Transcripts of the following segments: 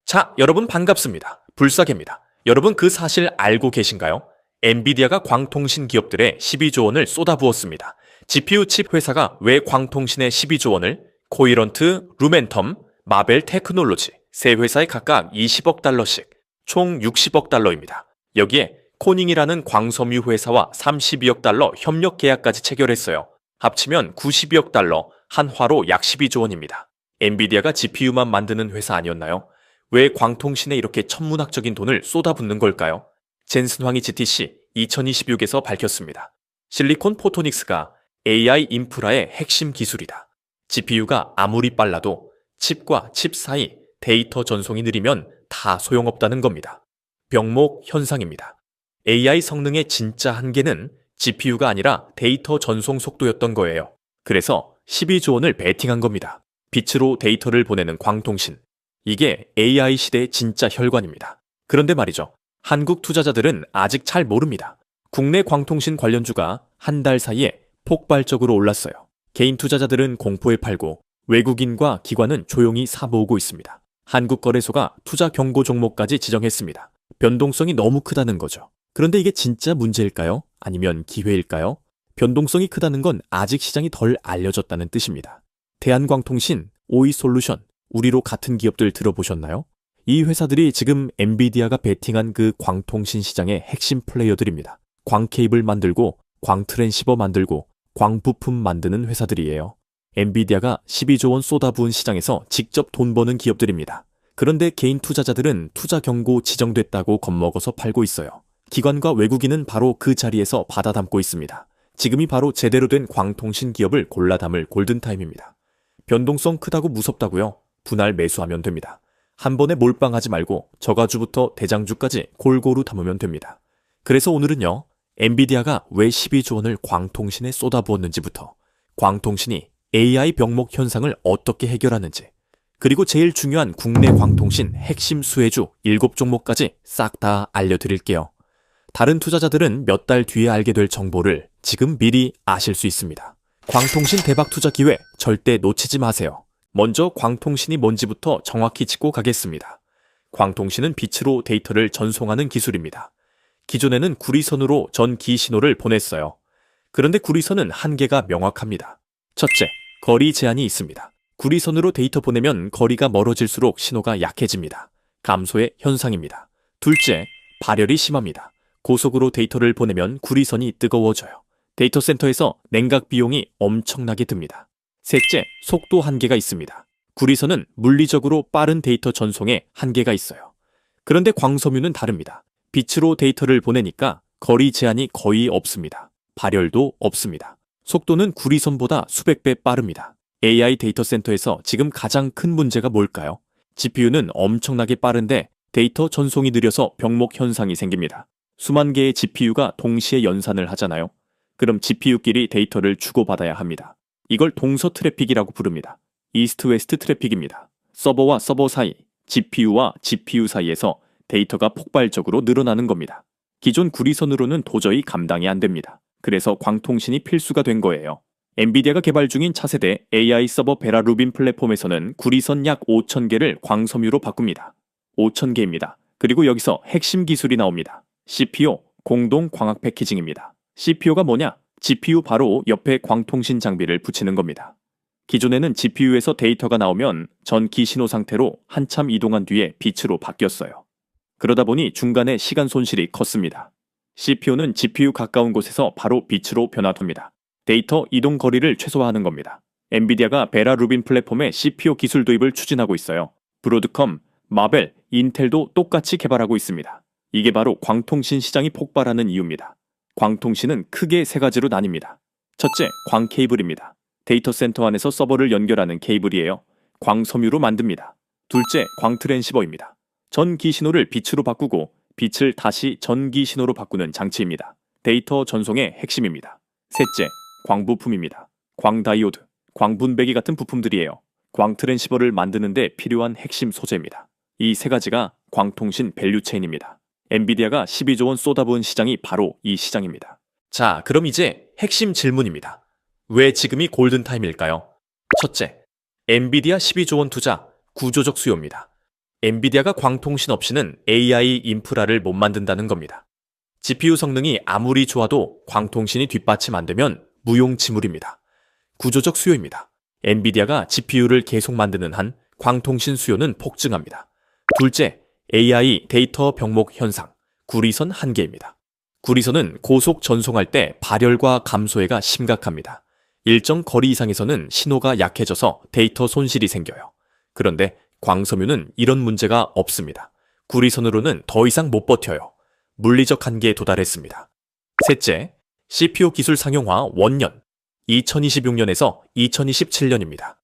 자, 여러분 반갑습니다. 불사개입니다. 여러분 그 사실 알고 계신가요? 엔비디아가 광통신 기업들에 12조 원을 쏟아부었습니다. GPU 칩 회사가 왜 광통신에 12조 원을, 코이런트, 루멘텀, 마벨 테크놀로지 세 회사에 각각 20억 달러씩, 총 60억 달러입니다. 여기에 코닝이라는 광섬유 회사와 32억 달러 협력 계약까지 체결했어요. 합치면 92억 달러, 한화로 약 12조 원입니다. 엔비디아가 GPU만 만드는 회사 아니었나요? 왜 광통신에 이렇게 천문학적인 돈을 쏟아붓는 걸까요? 젠슨 황이 GTC 2026에서 밝혔습니다. 실리콘 포토닉스가 AI 인프라의 핵심 기술이다. GPU가 아무리 빨라도 칩과 칩 사이 데이터 전송이 느리면 다 소용없다는 겁니다. 병목 현상입니다. AI 성능의 진짜 한계는 GPU가 아니라 데이터 전송 속도였던 거예요. 그래서 12조 원을 베팅한 겁니다. 빛으로 데이터를 보내는 광통신. 이게 AI 시대의 진짜 혈관입니다. 그런데 말이죠. 한국 투자자들은 아직 잘 모릅니다. 국내 광통신 관련주가 한 달 사이에 폭발적으로 올랐어요. 개인 투자자들은 공포에 팔고 외국인과 기관은 조용히 사모으고 있습니다. 한국거래소가 투자 경고 종목까지 지정했습니다. 변동성이 너무 크다는 거죠. 그런데 이게 진짜 문제일까요? 아니면 기회일까요? 변동성이 크다는 건 아직 시장이 덜 알려졌다는 뜻입니다. 대한광통신, 오이솔루션, 우리로 같은 기업들 들어보셨나요? 이 회사들이 지금 엔비디아가 베팅한 그 광통신 시장의 핵심 플레이어들입니다. 광케이블 만들고 광트랜시버 만들고 광부품 만드는 회사들이에요. 엔비디아가 12조 원 쏟아부은 시장에서 직접 돈 버는 기업들입니다. 그런데 개인 투자자들은 투자 경고 지정됐다고 겁먹어서 팔고 있어요. 기관과 외국인은 바로 그 자리에서 받아 담고 있습니다. 지금이 바로 제대로 된 광통신 기업을 골라 담을 골든타임입니다. 변동성 크다고 무섭다고요? 분할 매수하면 됩니다. 한 번에 몰빵하지 말고 저가주부터 대장주까지 골고루 담으면 됩니다. 그래서 오늘은요, 엔비디아가 왜 12조 원을 광통신에 쏟아부었는지부터, 광통신이 AI 병목 현상을 어떻게 해결하는지, 그리고 제일 중요한 국내 광통신 핵심 수혜주 7종목까지 싹 다 알려드릴게요. 다른 투자자들은 몇 달 뒤에 알게 될 정보를 지금 미리 아실 수 있습니다. 광통신 대박 투자 기회 절대 놓치지 마세요. 먼저 광통신이 뭔지부터 정확히 짚고 가겠습니다. 광통신은 빛으로 데이터를 전송하는 기술입니다. 기존에는 구리선으로 전기 신호를 보냈어요. 그런데 구리선은 한계가 명확합니다. 첫째, 거리 제한이 있습니다. 구리선으로 데이터 보내면 거리가 멀어질수록 신호가 약해집니다. 감소의 현상입니다. 둘째, 발열이 심합니다. 고속으로 데이터를 보내면 구리선이 뜨거워져요. 데이터 센터에서 냉각 비용이 엄청나게 듭니다. 셋째, 속도 한계가 있습니다. 구리선은 물리적으로 빠른 데이터 전송에 한계가 있어요. 그런데 광섬유는 다릅니다. 빛으로 데이터를 보내니까 거리 제한이 거의 없습니다. 발열도 없습니다. 속도는 구리선보다 수백 배 빠릅니다. AI 데이터 센터에서 지금 가장 큰 문제가 뭘까요? GPU는 엄청나게 빠른데 데이터 전송이 느려서 병목 현상이 생깁니다. 수만 개의 GPU가 동시에 연산을 하잖아요. 그럼 GPU끼리 데이터를 주고받아야 합니다. 이걸 동서 트래픽이라고 부릅니다. 이스트 웨스트 트래픽입니다. 서버와 서버 사이, GPU와 GPU 사이에서 데이터가 폭발적으로 늘어나는 겁니다. 기존 구리선으로는 도저히 감당이 안 됩니다. 그래서 광통신이 필수가 된 거예요. 엔비디아가 개발 중인 차세대 AI 서버 베라 루빈 플랫폼에서는 구리선 약 5,000개를 광섬유로 바꿉니다. 5,000개입니다. 그리고 여기서 핵심 기술이 나옵니다. CPO, 공동 광학 패키징입니다. CPO가 뭐냐? GPU 바로 옆에 광통신 장비를 붙이는 겁니다. 기존에는 GPU에서 데이터가 나오면 전기 신호 상태로 한참 이동한 뒤에 빛으로 바뀌었어요. 그러다 보니 중간에 시간 손실이 컸습니다. CPU는 GPU 가까운 곳에서 바로 빛으로 변화됩니다. 데이터 이동 거리를 최소화하는 겁니다. 엔비디아가 베라 루빈 플랫폼에 CPO 기술 도입을 추진하고 있어요. 브로드컴, 마벨, 인텔도 똑같이 개발하고 있습니다. 이게 바로 광통신 시장이 폭발하는 이유입니다. 광통신은 크게 세 가지로 나뉩니다. 첫째, 광 케이블입니다. 데이터 센터 안에서 서버를 연결하는 케이블이에요. 광섬유로 만듭니다. 둘째, 광트랜시버입니다. 전기 신호를 빛으로 바꾸고 빛을 다시 전기 신호로 바꾸는 장치입니다. 데이터 전송의 핵심입니다. 셋째, 광부품입니다. 광다이오드, 광분배기 같은 부품들이에요. 광트랜시버를 만드는데 필요한 핵심 소재입니다. 이 세 가지가 광통신 밸류체인입니다. 엔비디아가 12조 원 쏟아부은 시장이 바로 이 시장입니다. 자, 그럼 이제 핵심 질문입니다. 왜 지금이 골든타임일까요? 첫째, 엔비디아 12조 원 투자, 구조적 수요입니다. 엔비디아가 광통신 없이는 AI 인프라를 못 만든다는 겁니다. GPU 성능이 아무리 좋아도 광통신이 뒷받침 안 되면 무용지물입니다. 구조적 수요입니다. 엔비디아가 GPU를 계속 만드는 한 광통신 수요는 폭증합니다. 둘째, AI 데이터 병목 현상, 구리선 한계입니다. 구리선은 고속 전송할 때 발열과 감소해가 심각합니다. 일정 거리 이상에서는 신호가 약해져서 데이터 손실이 생겨요. 그런데 광섬유는 이런 문제가 없습니다. 구리선으로는 더 이상 못 버텨요. 물리적 한계에 도달했습니다. 셋째, CPU 기술 상용화 원년, 2026년에서 2027년입니다.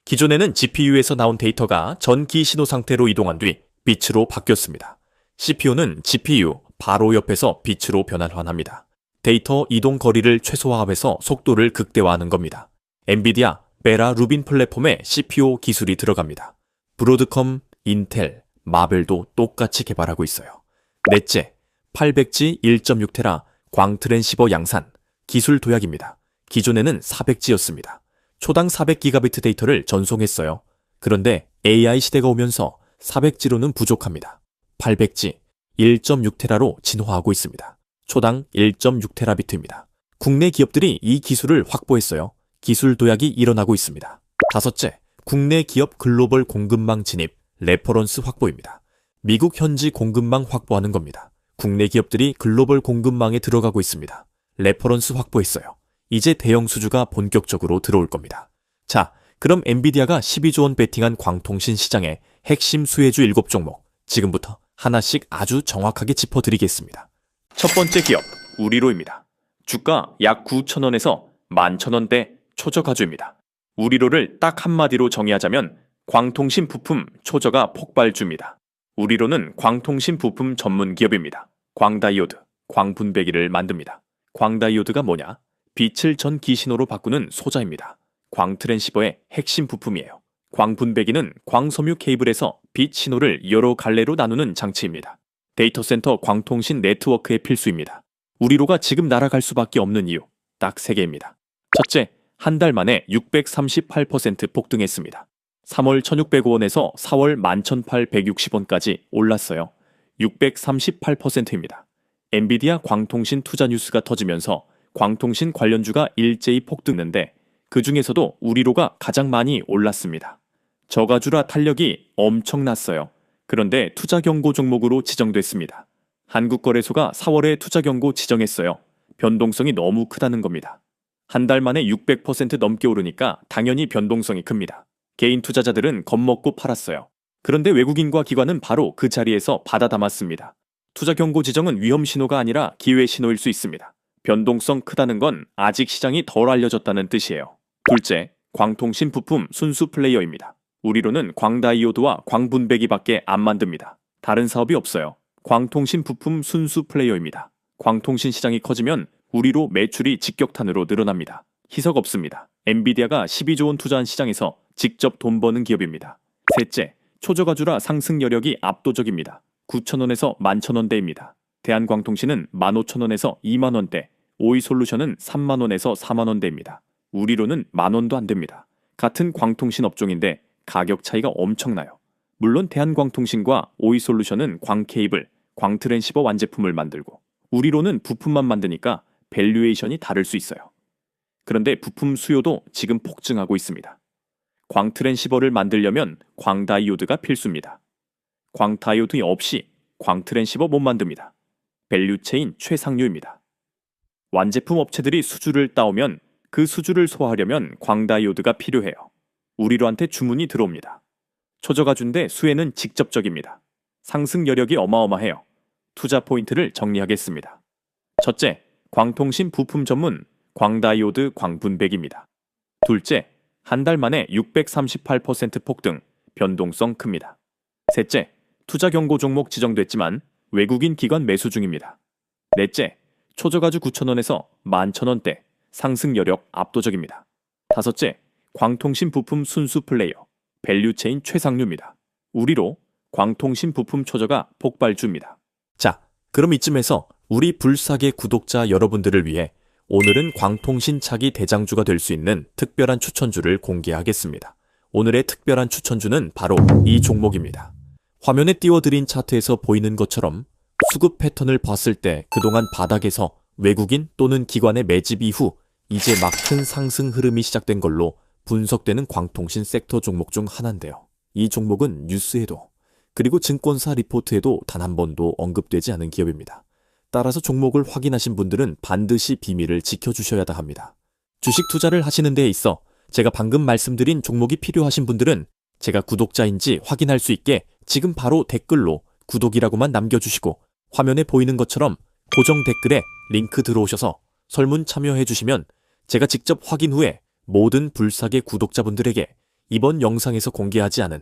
기존에는 GPU에서 나온 데이터가 전기 신호 상태로 이동한 뒤 빛으로 바뀌었습니다. CPU는 GPU 바로 옆에서 빛으로 변환합니다. 데이터 이동 거리를 최소화하면서 속도를 극대화하는 겁니다. 엔비디아 베라 루빈 플랫폼에 CPU 기술이 들어갑니다. 브로드컴, 인텔, 마벨도 똑같이 개발하고 있어요. 넷째, 800G 1.6테라 광트랜시버 양산, 기술 도약입니다. 기존에는 400G였습니다. 초당 400GB 데이터를 전송했어요. 그런데 AI 시대가 오면서 400G로는 부족합니다. 800G 1.6테라로 진화하고 있습니다. 초당 1.6테라비트입니다. 국내 기업들이 이 기술을 확보했어요. 기술 도약이 일어나고 있습니다. 다섯째, 국내 기업 글로벌 공급망 진입, 레퍼런스 확보입니다. 미국 현지 공급망 확보하는 겁니다. 국내 기업들이 글로벌 공급망에 들어가고 있습니다. 레퍼런스 확보했어요. 이제 대형 수주가 본격적으로 들어올 겁니다. 자, 그럼 엔비디아가 12조 원 베팅한 광통신 시장의 핵심 수혜주 7종목, 지금부터 하나씩 아주 정확하게 짚어드리겠습니다. 첫 번째 기업, 우리로입니다. 주가 약 9,000원에서 11,000원대 초저가주입니다. 우리로를 딱 한마디로 정의하자면 광통신 부품 초저가 폭발주입니다. 우리로는 광통신 부품 전문 기업입니다. 광다이오드, 광분배기를 만듭니다. 광다이오드가 뭐냐? 빛을 전기 신호로 바꾸는 소자입니다. 광트랜시버의 핵심 부품이에요. 광분배기는 광섬유 케이블에서 빛 신호를 여러 갈래로 나누는 장치입니다. 데이터 센터 광통신 네트워크의 필수입니다. 우리로가 지금 날아갈 수밖에 없는 이유, 딱 3개입니다. 첫째, 한 달 만에 638% 폭등했습니다. 3월 1,605원에서 4월 11,860원까지 올랐어요. 638%입니다. 엔비디아 광통신 투자 뉴스가 터지면서 광통신 관련주가 일제히 폭등했는데 그 중에서도 우리로가 가장 많이 올랐습니다. 저가주라 탄력이 엄청났어요. 그런데 투자 경고 종목으로 지정됐습니다. 한국거래소가 4월에 투자 경고 지정했어요. 변동성이 너무 크다는 겁니다. 한 달 만에 600% 넘게 오르니까 당연히 변동성이 큽니다. 개인 투자자들은 겁먹고 팔았어요. 그런데 외국인과 기관은 바로 그 자리에서 받아 담았습니다. 투자 경고 지정은 위험 신호가 아니라 기회 신호일 수 있습니다. 변동성 크다는 건 아직 시장이 덜 알려졌다는 뜻이에요. 둘째, 광통신 부품 순수 플레이어입니다. 우리로는 광다이오드와 광분배기밖에 안 만듭니다. 다른 사업이 없어요. 광통신 부품 순수 플레이어입니다. 광통신 시장이 커지면 우리로 매출이 직격탄으로 늘어납니다. 희석 없습니다. 엔비디아가 12조 원 투자한 시장에서 직접 돈 버는 기업입니다. 셋째, 초저가주라 상승 여력이 압도적입니다. 9,000원에서 11,000원대입니다. 대한광통신은 15,000원에서 20,000원대, 오이솔루션은 30,000원에서 40,000원대입니다. 우리로는 만원도 안 됩니다. 같은 광통신 업종인데 가격 차이가 엄청나요. 물론 대한광통신과 오이솔루션은 광케이블, 광트랜시버 완제품을 만들고 우리로는 부품만 만드니까 밸류에이션이 다를 수 있어요. 그런데 부품 수요도 지금 폭증하고 있습니다. 광트랜시버를 만들려면 광다이오드가 필수입니다. 광다이오드 없이 광트랜시버 못 만듭니다. 밸류체인 최상류입니다. 완제품 업체들이 수주를 따오면 그 수주를 소화하려면 광다이오드가 필요해요. 우리로한테 주문이 들어옵니다. 초저가주인데 수혜는 직접적입니다. 상승 여력이 어마어마해요. 투자 포인트를 정리하겠습니다. 첫째, 광통신 부품 전문 광다이오드 광분배기입니다. 둘째, 한 달 만에 638% 폭등, 변동성 큽니다. 셋째, 투자 경고 종목 지정됐지만 외국인 기관 매수 중입니다. 넷째, 초저가주 9,000원에서 11,000원대, 상승 여력 압도적입니다. 다섯째, 광통신 부품 순수 플레이어, 밸류체인 최상류입니다. 우리로 광통신 부품 초저가 폭발주입니다. 자, 그럼 이쯤에서 우리 불사계 구독자 여러분들을 위해 오늘은 광통신 차기 대장주가 될 수 있는 특별한 추천주를 공개하겠습니다. 오늘의 특별한 추천주는 바로 이 종목입니다. 화면에 띄워드린 차트에서 보이는 것처럼 수급 패턴을 봤을 때 그동안 바닥에서 외국인 또는 기관의 매집 이후 이제 막 큰 상승 흐름이 시작된 걸로 분석되는 광통신 섹터 종목 중 하나인데요. 이 종목은 뉴스에도 그리고 증권사 리포트에도 단 한 번도 언급되지 않은 기업입니다. 따라서 종목을 확인하신 분들은 반드시 비밀을 지켜주셔야 합니다. 주식 투자를 하시는 데에 있어 제가 방금 말씀드린 종목이 필요하신 분들은 제가 구독자인지 확인할 수 있게 지금 바로 댓글로 구독이라고만 남겨주시고 화면에 보이는 것처럼 고정 댓글에 링크 들어오셔서 설문 참여해 주시면 제가 직접 확인 후에 모든 불사계 구독자분들에게 이번 영상에서 공개하지 않은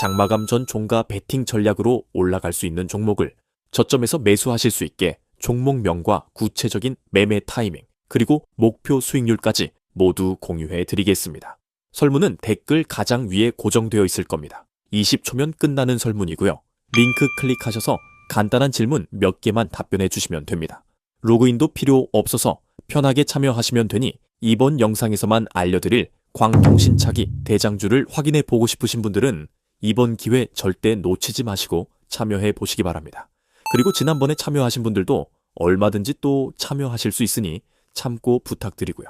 장마감 전 종가 베팅 전략으로 올라갈 수 있는 종목을 저점에서 매수하실 수 있게 종목명과 구체적인 매매 타이밍 그리고 목표 수익률까지 모두 공유해 드리겠습니다. 설문은 댓글 가장 위에 고정되어 있을 겁니다. 20초면 끝나는 설문이고요. 링크 클릭하셔서 간단한 질문 몇 개만 답변해 주시면 됩니다. 로그인도 필요 없어서 편하게 참여하시면 되니 이번 영상에서만 알려드릴 광통신차기 대장주를 확인해 보고 싶으신 분들은 이번 기회 절대 놓치지 마시고 참여해 보시기 바랍니다. 그리고 지난번에 참여하신 분들도 얼마든지 또 참여하실 수 있으니 참고 부탁드리고요.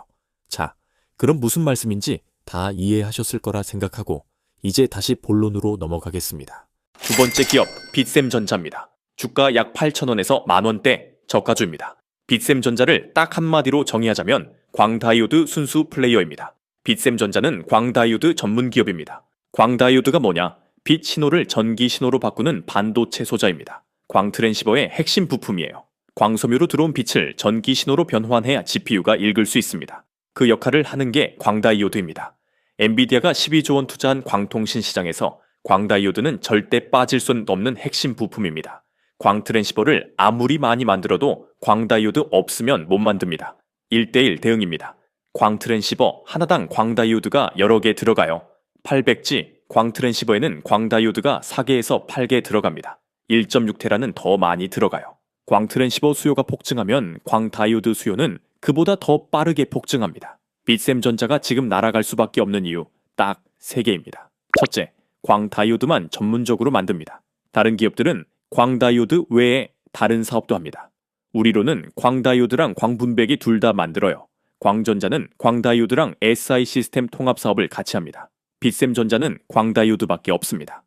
자, 그럼 무슨 말씀인지 다 이해하셨을 거라 생각하고 이제 다시 본론으로 넘어가겠습니다. 두 번째 기업 빗셈전자입니다. 주가 약 8,000원에서 만원대 저가주입니다. 빗셈전자를 딱 한마디로 정의하자면 광다이오드 순수 플레이어입니다. 빗셈전자는 광다이오드 전문 기업입니다. 광다이오드가 뭐냐? 빛 신호를 전기 신호로 바꾸는 반도체 소자입니다. 광트랜시버의 핵심 부품이에요. 광섬유로 들어온 빛을 전기 신호로 변환해야 GPU가 읽을 수 있습니다. 그 역할을 하는 게 광다이오드입니다. 엔비디아가 12조 원 투자한 광통신 시장에서 광다이오드는 절대 빠질 수 없는 핵심 부품입니다. 광트랜시버를 아무리 많이 만들어도 광다이오드 없으면 못 만듭니다. 1:1 대응입니다. 광트랜시버 하나당 광다이오드가 여러 개 들어가요. 800G 광트랜시버에는 광다이오드가 4개에서 8개 들어갑니다. 1.6테라는 더 많이 들어가요. 광트랜시버 수요가 폭증하면 광다이오드 수요는 그보다 더 빠르게 폭증합니다. 빗셈전자가 지금 날아갈 수밖에 없는 이유 딱 3개입니다. 첫째, 광다이오드만 전문적으로 만듭니다. 다른 기업들은 광다이오드 외에 다른 사업도 합니다. 우리로는 광다이오드랑 광분배기 둘 다 만들어요. 광전자는 광다이오드랑 SI 시스템 통합 사업을 같이 합니다. 빗셈전자는 광다이오드밖에 없습니다.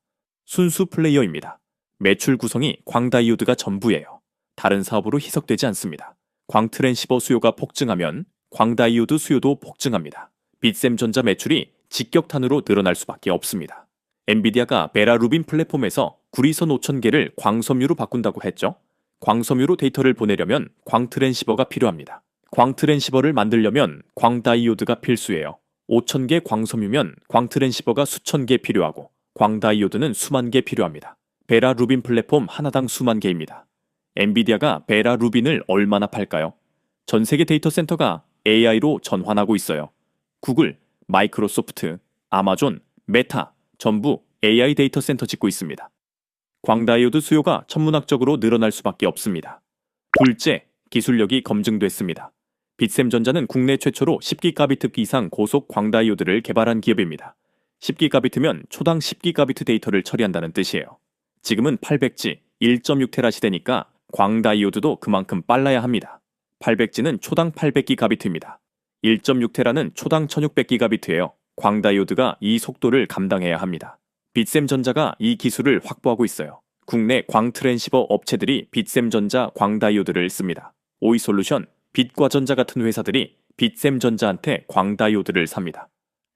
순수 플레이어입니다. 매출 구성이 광다이오드가 전부예요. 다른 사업으로 희석되지 않습니다. 광트랜시버 수요가 폭증하면 광다이오드 수요도 폭증합니다. 빗셈전자 매출이 직격탄으로 늘어날 수밖에 없습니다. 엔비디아가 베라루빈 플랫폼에서 구리선 5,000개를 광섬유로 바꾼다고 했죠. 광섬유로 데이터를 보내려면 광트랜시버가 필요합니다. 광트랜시버를 만들려면 광다이오드가 필수예요. 5,000개 광섬유면 광트랜시버가 수천 개 필요하고 광다이오드는 수만 개 필요합니다. 베라루빈 플랫폼 하나당 수만 개입니다. 엔비디아가 베라루빈을 얼마나 팔까요? 전 세계 데이터 센터가 AI로 전환하고 있어요. 구글, 마이크로소프트, 아마존, 메타 전부 AI 데이터 센터 짓고 있습니다. 광다이오드 수요가 천문학적으로 늘어날 수밖에 없습니다. 둘째, 기술력이 검증됐습니다. 빗셈전자는 국내 최초로 10기가비트 이상 고속 광다이오드를 개발한 기업입니다. 10기가비트면 초당 10기가비트 데이터를 처리한다는 뜻이에요. 지금은 800G, 1.6테라 시대니까 광다이오드도 그만큼 빨라야 합니다. 800G는 초당 800기가비트입니다. 1.6테라는 초당 1600기가비트예요. 광다이오드가 이 속도를 감당해야 합니다. 빗셈전자가 이 기술을 확보하고 있어요. 국내 광트랜시버 업체들이 빗셈전자 광다이오드를 씁니다. 오이솔루션, 빛과전자 같은 회사들이 빗셈전자한테 광다이오드를 삽니다.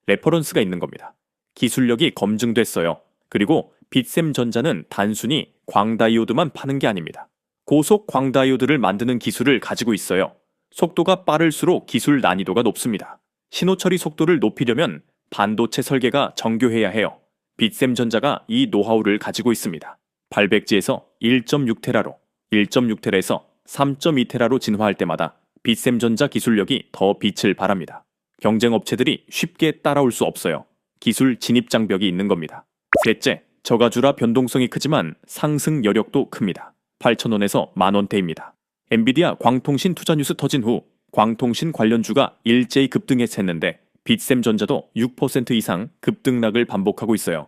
레퍼런스가 있는 겁니다. 기술력이 검증됐어요. 그리고 빗셈전자는 단순히 광다이오드만 파는 게 아닙니다. 고속 광다이오드를 만드는 기술을 가지고 있어요. 속도가 빠를수록 기술 난이도가 높습니다. 신호 처리 속도를 높이려면 반도체 설계가 정교해야 해요. 빗셈전자가 이 노하우를 가지고 있습니다. 800G에서 1.6테라로, 1.6테라에서 3.2테라로 진화할 때마다 빗셈전자 기술력이 더 빛을 발합니다. 경쟁 업체들이 쉽게 따라올 수 없어요. 기술 진입 장벽이 있는 겁니다. 셋째, 저가주라 변동성이 크지만 상승 여력도 큽니다. 8,000원에서 만원대입니다. 엔비디아 광통신 투자 뉴스 터진 후 광통신 관련주가 일제히 급등했었는데 빗셈전자도 6% 이상 급등락을 반복하고 있어요.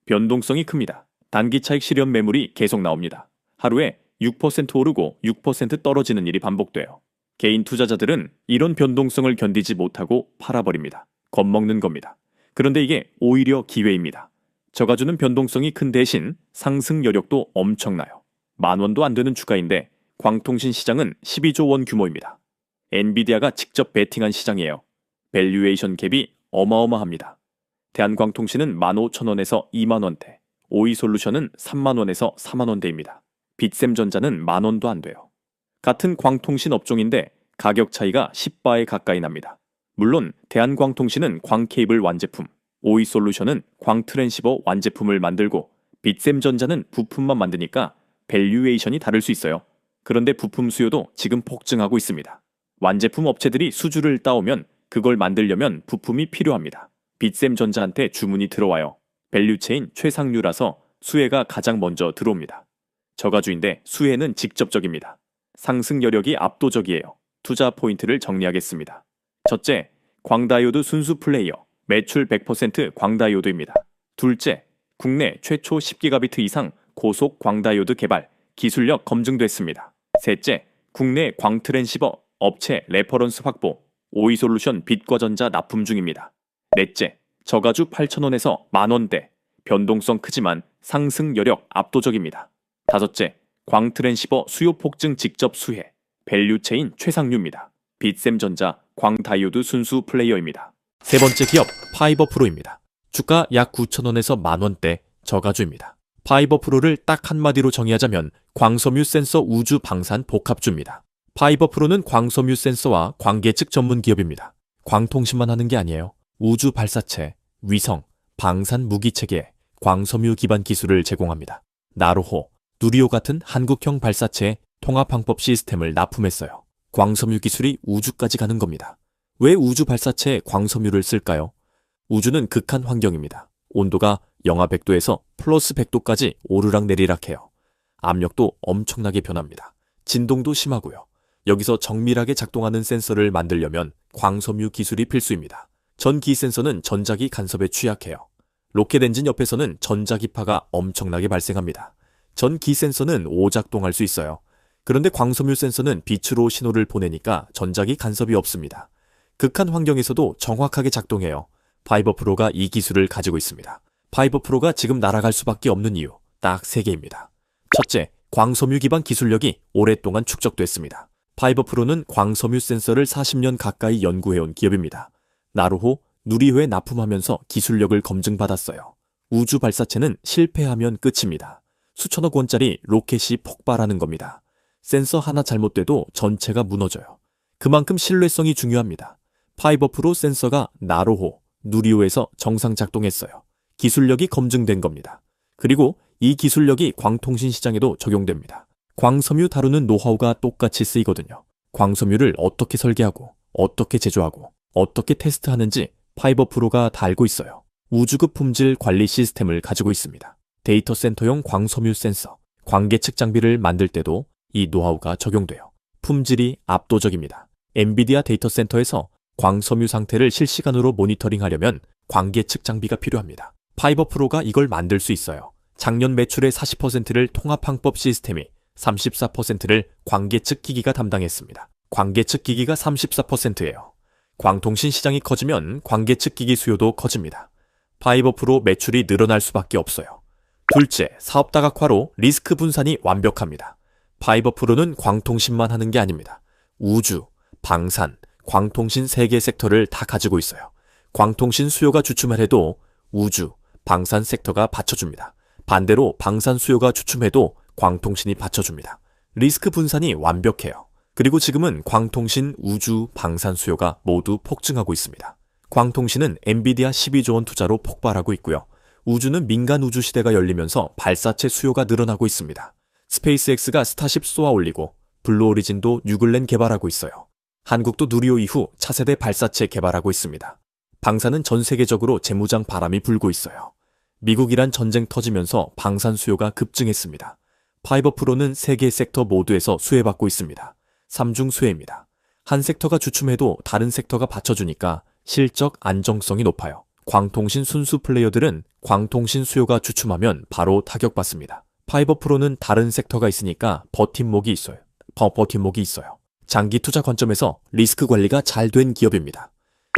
변동성이 큽니다. 단기 차익 실현 매물이 계속 나옵니다. 하루에 6% 오르고 6% 떨어지는 일이 반복돼요. 개인 투자자들은 이런 변동성을 견디지 못하고 팔아버립니다. 겁먹는 겁니다. 그런데 이게 오히려 기회입니다. 저가주는 변동성이 큰 대신 상승 여력도 엄청나요. 10,000원도 안 되는 주가인데 광통신 시장은 12조 원 규모입니다. 엔비디아가 직접 베팅한 시장이에요. 밸류에이션 갭이 어마어마합니다. 대한광통신은 15,000원에서 20,000원대, 오이솔루션은 30,000원에서 40,000원대입니다. 빗셈전자는 10,000원도 안 돼요. 같은 광통신 업종인데 가격 차이가 10배에 가까이 납니다. 물론 대한광통신은 광케이블 완제품, 오이솔루션은 광트랜시버 완제품을 만들고 빗셈전자는 부품만 만드니까 밸류에이션이 다를 수 있어요. 그런데 부품 수요도 지금 폭증하고 있습니다. 완제품 업체들이 수주를 따오면 그걸 만들려면 부품이 필요합니다. 빗셈전자한테 주문이 들어와요. 밸류체인 최상류라서 수혜가 가장 먼저 들어옵니다. 저가주인데 수혜는 직접적입니다. 상승 여력이 압도적이에요. 투자 포인트를 정리하겠습니다. 첫째, 광다이오드 순수 플레이어, 매출 100% 광다이오드입니다. 둘째, 국내 최초 10기가비트 이상 고속 광다이오드 개발, 기술력 검증됐습니다. 셋째, 국내 광트랜시버 업체 레퍼런스 확보, 오이솔루션 빛과전자 납품 중입니다. 넷째, 저가주 8,000원에서 10,000원대, 변동성 크지만 상승 여력 압도적입니다. 다섯째, 광트랜시버 수요 폭증 직접 수혜, 밸류체인 최상류입니다. 빗셈전자 광다이오드 순수 플레이어입니다. 세 번째 기업 파이버프로입니다. 주가 약 9,000원에서 10,000원대 저가주입니다. 파이버프로를 딱 한마디로 정의하자면 광섬유 센서 우주 방산 복합주입니다. 파이버프로는 광섬유 센서와 광계측 전문 기업입니다. 광통신만 하는 게 아니에요. 우주 발사체, 위성, 방산 무기 체계, 광섬유 기반 기술을 제공합니다. 나로호, 누리호 같은 한국형 발사체 통합 항법 시스템을 납품했어요. 광섬유 기술이 우주까지 가는 겁니다. 왜 우주 발사체에 광섬유를 쓸까요? 우주는 극한 환경입니다. 온도가 영하 100도에서 플러스 100도까지 오르락내리락 해요. 압력도 엄청나게 변합니다. 진동도 심하고요. 여기서 정밀하게 작동하는 센서를 만들려면 광섬유 기술이 필수입니다. 전기 센서는 전자기 간섭에 취약해요. 로켓 엔진 옆에서는 전자기파가 엄청나게 발생합니다. 전기 센서는 오작동할 수 있어요. 그런데 광섬유 센서는 빛으로 신호를 보내니까 전자기 간섭이 없습니다. 극한 환경에서도 정확하게 작동해요. 파이버프로가 이 기술을 가지고 있습니다. 파이버프로가 지금 날아갈 수밖에 없는 이유 딱 3개입니다. 첫째, 광섬유 기반 기술력이 오랫동안 축적됐습니다. 파이버프로는 광섬유 센서를 40년 가까이 연구해온 기업입니다. 나로호, 누리호에 납품하면서 기술력을 검증받았어요. 우주 발사체는 실패하면 끝입니다. 수천억 원짜리 로켓이 폭발하는 겁니다. 센서 하나 잘못돼도 전체가 무너져요. 그만큼 신뢰성이 중요합니다. 파이버프로 센서가 나로호, 누리호에서 정상 작동했어요. 기술력이 검증된 겁니다. 그리고 이 기술력이 광통신 시장에도 적용됩니다. 광섬유 다루는 노하우가 똑같이 쓰이거든요. 광섬유를 어떻게 설계하고 어떻게 제조하고 어떻게 테스트하는지 파이버프로가 다 알고 있어요. 우주급 품질 관리 시스템을 가지고 있습니다. 데이터 센터용 광섬유 센서, 광계측 장비를 만들 때도 이 노하우가 적용돼요. 품질이 압도적입니다. 엔비디아 데이터 센터에서 광섬유 상태를 실시간으로 모니터링하려면 광계측 장비가 필요합니다. 파이버프로가 이걸 만들 수 있어요. 작년 매출의 40%를 통합항법 시스템이, 34%를 광계측 기기가 담당했습니다. 광계측 기기가 34%예요. 광통신 시장이 커지면 광계측 기기 수요도 커집니다. 파이버프로 매출이 늘어날 수밖에 없어요. 둘째, 사업 다각화로 리스크 분산이 완벽합니다. 파이버프로는 광통신만 하는 게 아닙니다. 우주, 방산, 광통신 3개 섹터를 다 가지고 있어요. 광통신 수요가 주춤해도 우주, 방산 섹터가 받쳐줍니다. 반대로 방산 수요가 주춤해도 광통신이 받쳐줍니다. 리스크 분산이 완벽해요. 그리고 지금은 광통신, 우주, 방산 수요가 모두 폭증하고 있습니다. 광통신은 엔비디아 12조 원 투자로 폭발하고 있고요. 우주는 민간 우주 시대가 열리면서 발사체 수요가 늘어나고 있습니다. 스페이스X가 스타쉽 쏘아 올리고 블루오리진도 뉴글렌 개발하고 있어요. 한국도 누리호 이후 차세대 발사체 개발하고 있습니다. 방산은 전 세계적으로 재무장 바람이 불고 있어요. 미국-이란 전쟁 터지면서 방산 수요가 급증했습니다. 파이버프로는 3개 섹터 모두에서 수혜받고 있습니다. 3중 수혜입니다. 한 섹터가 주춤해도 다른 섹터가 받쳐주니까 실적 안정성이 높아요. 광통신 순수 플레이어들은 광통신 수요가 주춤하면 바로 타격받습니다. 파이버 프로는 다른 섹터가 있으니까 버팀목이 있어요. 장기 투자 관점에서 리스크 관리가 잘 된 기업입니다.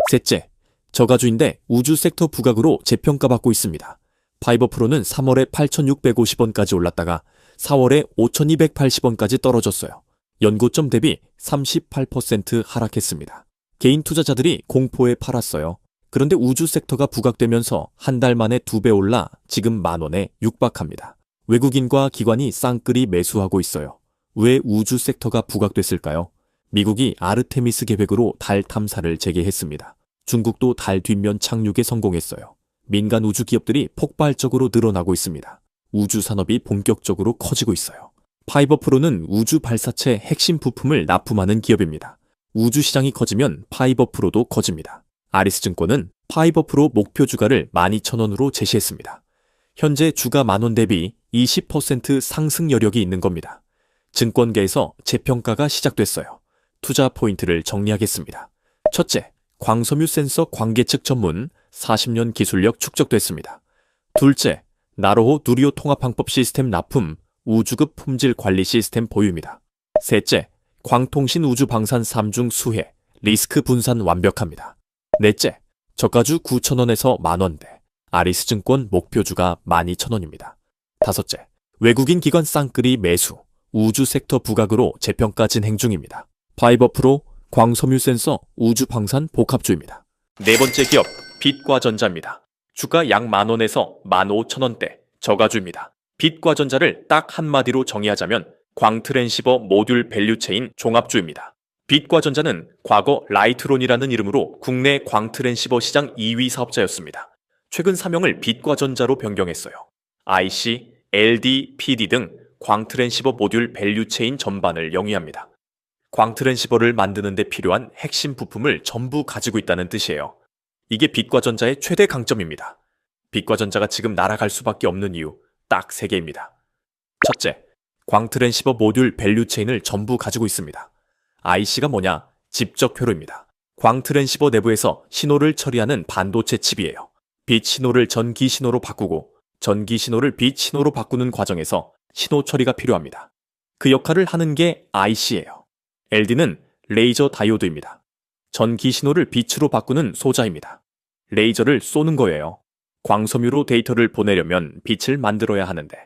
셋째, 저가주인데 우주 섹터 부각으로 재평가받고 있습니다. 파이버 프로는 3월에 8,650원까지 올랐다가 4월에 5,280원까지 떨어졌어요. 연고점 대비 38% 하락했습니다. 개인 투자자들이 공포에 팔았어요. 그런데 우주 섹터가 부각되면서 한 달 만에 2배 올라 지금 10,000원에 육박합니다. 외국인과 기관이 쌍끌이 매수하고 있어요. 왜 우주 섹터가 부각됐을까요? 미국이 아르테미스 계획으로 달 탐사를 재개했습니다. 중국도 달 뒷면 착륙에 성공했어요. 민간 우주 기업들이 폭발적으로 늘어나고 있습니다. 우주 산업이 본격적으로 커지고 있어요. 파이버 프로는 우주 발사체 핵심 부품을 납품하는 기업입니다. 우주 시장이 커지면 파이버 프로도 커집니다. 아리스증권은 파이버 프로 목표 주가를 12,000원으로 제시했습니다. 현재 주가 10,000원 대비 20% 상승 여력이 있는 겁니다. 증권계에서 재평가가 시작됐어요. 투자 포인트를 정리하겠습니다. 첫째, 광섬유 센서 관계측 전문 40년 기술력 축적됐습니다. 둘째, 나로호 누리호 통합항법 시스템 납품 우주급 품질 관리 시스템 보유입니다. 셋째, 광통신 우주 방산 3중 수혜 리스크 분산 완벽합니다. 넷째, 저가주 9,000원에서 10,000원대 아리스증권 목표주가 12,000원입니다. 다섯째, 외국인 기관 쌍끌이 매수 우주 섹터 부각으로 재평가 진행 중입니다. 파이버 프로 광섬유 센서 우주 방산 복합주입니다. 네 번째 기업 빛과전자입니다. 주가 약 10,000원에서 15,000원대 저가주입니다. 빛과전자를 딱 한마디로 정의하자면 광트랜시버 모듈 밸류체인 종합주입니다. 빛과전자는 과거 라이트론이라는 이름으로 국내 광트랜시버 시장 2위 사업자였습니다. 최근 사명을 빛과전자로 변경했어요. IC, LD, PD 등 광트랜시버 모듈 밸류체인 전반을 영위합니다. 광트랜시버를 만드는 데 필요한 핵심 부품을 전부 가지고 있다는 뜻이에요. 이게 빛과전자의 최대 강점입니다. 빛과전자가 지금 날아갈 수밖에 없는 이유 딱 3개입니다. 첫째, 광트랜시버 모듈 밸류체인을 전부 가지고 있습니다. IC가 뭐냐? 집적 회로입니다. 광트랜시버 내부에서 신호를 처리하는 반도체 칩이에요. 빛 신호를 전기 신호로 바꾸고 전기 신호를 빛 신호로 바꾸는 과정에서 신호 처리가 필요합니다. 그 역할을 하는 게 IC예요. LD는 레이저 다이오드입니다. 전기 신호를 빛으로 바꾸는 소자입니다. 레이저를 쏘는 거예요. 광섬유로 데이터를 보내려면 빛을 만들어야 하는데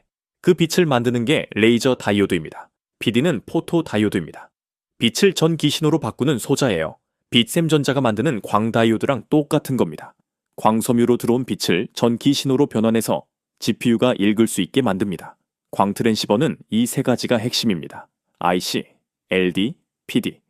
그 빛을 만드는 게 레이저 다이오드입니다. PD는 포토 다이오드입니다. 빛을 전기 신호로 바꾸는 소자예요. 빛샘전자가 만드는 광다이오드랑 똑같은 겁니다. 광섬유로 들어온 빛을 전기 신호로 변환해서 GPU가 읽을 수 있게 만듭니다. 광트랜시버는 이 3가지가 핵심입니다. IC, LD, PD.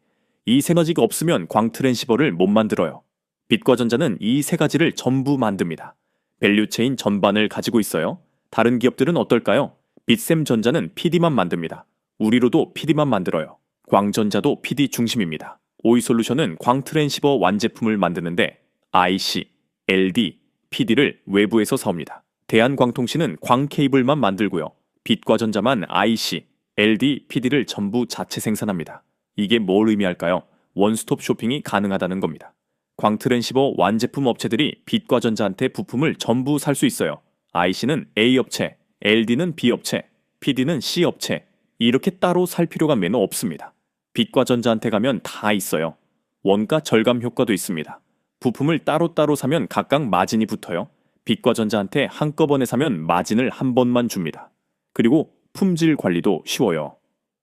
이 3가지가 없으면 광트랜시버를 못 만들어요. 빛과전자는 이 3가지를 전부 만듭니다. 밸류체인 전반을 가지고 있어요. 다른 기업들은 어떨까요? 빛샘전자는 PD만 만듭니다. 우리로도 PD만 만들어요. 광전자도 PD 중심입니다. 오이솔루션은 광트랜시버 완제품을 만드는데 IC, LD, PD를 외부에서 사옵니다. 대한광통신은 광케이블만 만들고요. 빛과전자만 IC, LD, PD를 전부 자체 생산합니다. 이게 뭘 의미할까요? 원스톱 쇼핑이 가능하다는 겁니다. 광트랜시버 완제품 업체들이 빛과전자한테 부품을 전부 살 수 있어요. IC는 A 업체, LD는 B 업체, PD는 C 업체 이렇게 따로 살 필요가 매너 없습니다. 빛과전자한테 가면 다 있어요. 원가 절감 효과도 있습니다. 부품을 따로따로 사면 각각 마진이 붙어요. 빛과전자한테 한꺼번에 사면 마진을 한 번만 줍니다. 그리고 품질 관리도 쉬워요.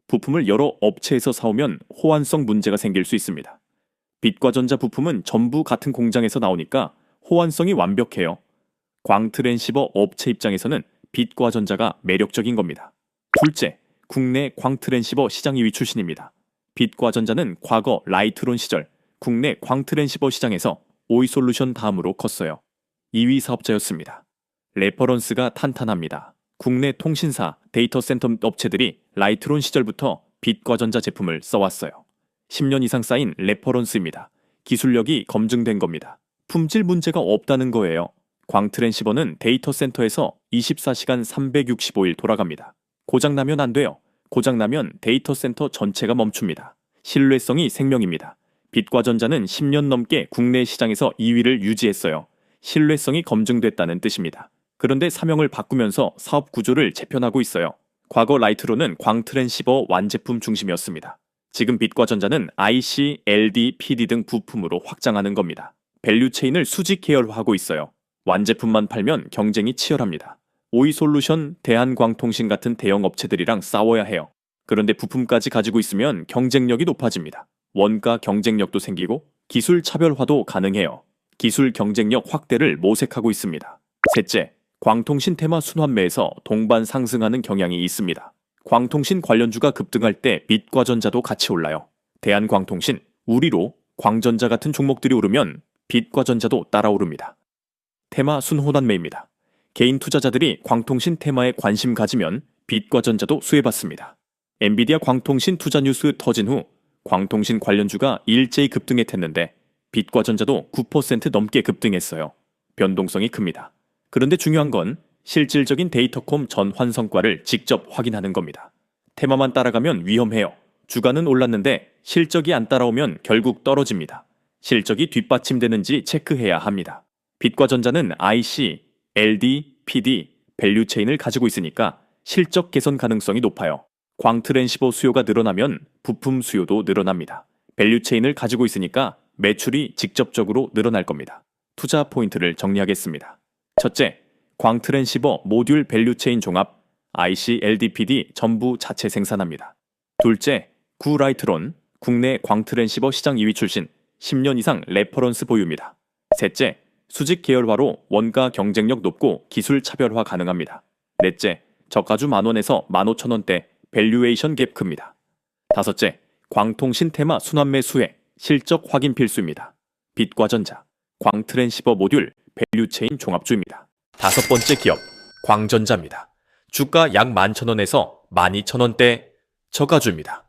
부품을 여러 업체에서 사오면 호환성 문제가 생길 수 있습니다. 빛과전자 부품은 전부 같은 공장에서 나오니까 호환성이 완벽해요. 광트랜시버 업체 입장에서는 빛과전자가 매력적인 겁니다. 둘째, 국내 광트랜시버 시장 2위 출신입니다. 빛과전자는 과거 라이트론 시절 국내 광트랜시버 시장에서 오이솔루션 다음으로 컸어요. 2위 사업자였습니다. 레퍼런스가 탄탄합니다. 국내 통신사, 데이터 센터 업체들이 라이트론 시절부터 빛과전자 제품을 써왔어요. 10년 이상 쌓인 레퍼런스입니다. 기술력이 검증된 겁니다. 품질 문제가 없다는 거예요. 광트랜시버는 데이터 센터에서 24시간 365일 돌아갑니다. 고장나면 안 돼요. 고장나면 데이터 센터 전체가 멈춥니다. 신뢰성이 생명입니다. 빛과전자는 10년 넘게 국내 시장에서 2위를 유지했어요. 신뢰성이 검증됐다는 뜻입니다. 그런데 사명을 바꾸면서 사업 구조를 재편하고 있어요. 과거 라이트로는 광트랜시버 완제품 중심이었습니다. 지금 빛과전자는 IC, LD, PD 등 부품으로 확장하는 겁니다. 밸류체인을 수직 계열화하고 있어요. 완제품만 팔면 경쟁이 치열합니다. 오이솔루션, 대한광통신 같은 대형 업체들이랑 싸워야 해요. 그런데 부품까지 가지고 있으면 경쟁력이 높아집니다. 원가 경쟁력도 생기고 기술 차별화도 가능해요. 기술 경쟁력 확대를 모색하고 있습니다. 셋째, 광통신 테마 순환매에서 동반 상승하는 경향이 있습니다. 광통신 관련주가 급등할 때 빛과전자도 같이 올라요. 대한광통신, 우리로, 광전자 같은 종목들이 오르면 빛과전자도 따라오릅니다. 테마 순환매입니다. 개인 투자자들이 광통신 테마에 관심 가지면 빛과전자도 수혜받습니다. 엔비디아 광통신 투자 뉴스 터진 후 광통신 관련주가 일제히 급등했는데 빛과전자도 9% 넘게 급등했어요. 변동성이 큽니다. 그런데 중요한 건 실질적인 데이터콤 전환 성과를 직접 확인하는 겁니다. 테마만 따라가면 위험해요. 주가는 올랐는데 실적이 안 따라오면 결국 떨어집니다. 실적이 뒷받침되는지 체크해야 합니다. 빛과전자는 IC, LD, PD, 밸류체인을 가지고 있으니까 실적 개선 가능성이 높아요. 광트랜시버 수요가 늘어나면 부품 수요도 늘어납니다. 밸류체인을 가지고 있으니까 매출이 직접적으로 늘어날 겁니다. 투자 포인트를 정리하겠습니다. 첫째, 광트랜시버 모듈 밸류체인 종합, IC, LD, PD 전부 자체 생산합니다. 둘째, 구라이트론, 국내 광트랜시버 시장 2위 출신, 10년 이상 레퍼런스 보유입니다. 셋째, 수직 계열화로 원가 경쟁력 높고 기술 차별화 가능합니다. 넷째, 저가주 10,000원에서 15,000원대 밸류에이션 갭 큽니다. 다섯째, 광통신 테마 순환매 수혜, 실적 확인 필수입니다. 빛과전자, 광트랜시버 모듈, 밸류체인 종합주입니다. 다섯 번째 기업, 광전자입니다. 주가 약 11,000원에서 12,000원대 저가주입니다.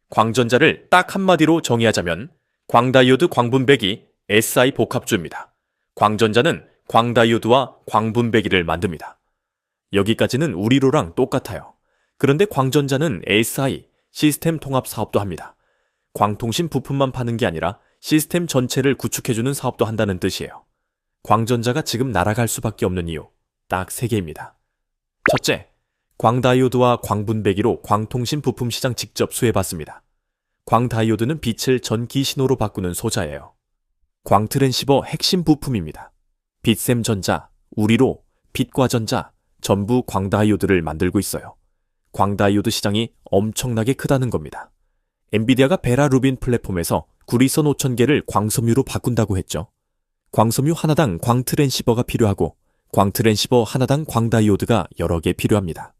광전자를 딱 한마디로 정의하자면 광다이오드 광분배기 SI 복합주입니다. 광전자는 광다이오드와 광분배기를 만듭니다. 여기까지는 우리로랑 똑같아요. 그런데 광전자는 SI, 시스템 통합 사업도 합니다. 광통신 부품만 파는 게 아니라 시스템 전체를 구축해주는 사업도 한다는 뜻이에요. 광전자가 지금 날아갈 수밖에 없는 이유, 딱 3개입니다. 첫째, 광다이오드와 광분배기로 광통신 부품 시장 직접 수혜받습니다. 광다이오드는 빛을 전기 신호로 바꾸는 소자예요. 광트랜시버 핵심 부품입니다. 빛샘전자, 우리로, 빛과전자, 전부 광다이오드를 만들고 있어요. 광다이오드 시장이 엄청나게 크다는 겁니다. 엔비디아가 베라 루빈 플랫폼에서 구리선 5,000개를 광섬유로 바꾼다고 했죠. 광섬유 하나당 광트랜시버가 필요하고 광트랜시버 하나당 광다이오드가 여러 개 필요합니다.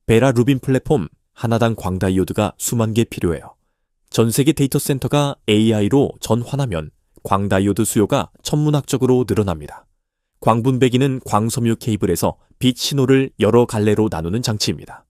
베라 루빈 플랫폼 하나당 광다이오드가 수만 개 필요해요. 전 세계 데이터 센터가 AI로 전환하면 광다이오드 수요가 천문학적으로 늘어납니다. 광분배기는 광섬유 케이블에서 빛 신호를 여러 갈래로 나누는 장치입니다.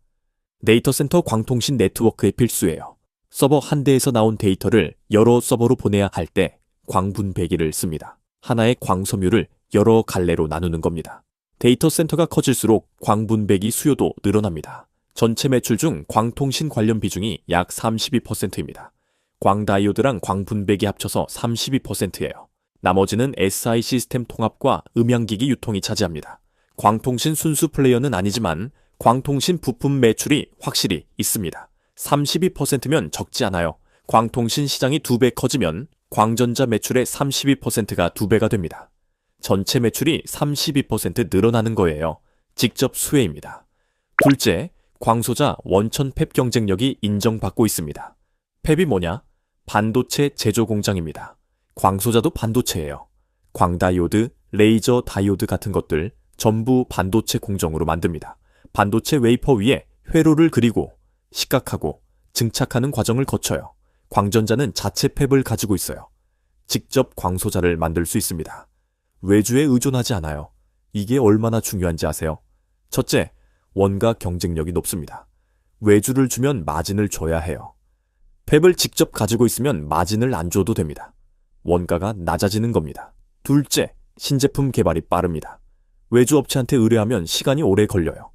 데이터 센터 광통신 네트워크에 필수예요. 서버 한 대에서 나온 데이터를 여러 서버로 보내야 할 때 광분배기를 씁니다. 하나의 광섬유를 여러 갈래로 나누는 겁니다. 데이터 센터가 커질수록 광분배기 수요도 늘어납니다. 전체 매출 중 광통신 관련 비중이 약 32%입니다. 광다이오드랑 광분배기 합쳐서 32%예요. 나머지는 SI 시스템 통합과 음향기기 유통이 차지합니다. 광통신 순수 플레이어는 아니지만 광통신 부품 매출이 확실히 있습니다. 32%면 적지 않아요. 광통신 시장이 2배 커지면 광전자 매출의 32%가 2배가 됩니다. 전체 매출이 32% 늘어나는 거예요. 직접 수혜입니다. 둘째, 광소자 원천 팹 경쟁력이 인정받고 있습니다. 팹이 뭐냐? 반도체 제조 공장입니다. 광소자도 반도체예요. 광다이오드, 레이저 다이오드 같은 것들 전부 반도체 공정으로 만듭니다. 반도체 웨이퍼 위에 회로를 그리고 식각하고 증착하는 과정을 거쳐요. 광전자는 자체 팹을 가지고 있어요. 직접 광소자를 만들 수 있습니다. 외주에 의존하지 않아요. 이게 얼마나 중요한지 아세요? 첫째, 원가 경쟁력이 높습니다. 외주를 주면 마진을 줘야 해요. 팹을 직접 가지고 있으면 마진을 안 줘도 됩니다. 원가가 낮아지는 겁니다. 둘째, 신제품 개발이 빠릅니다. 외주 업체한테 의뢰하면 시간이 오래 걸려요.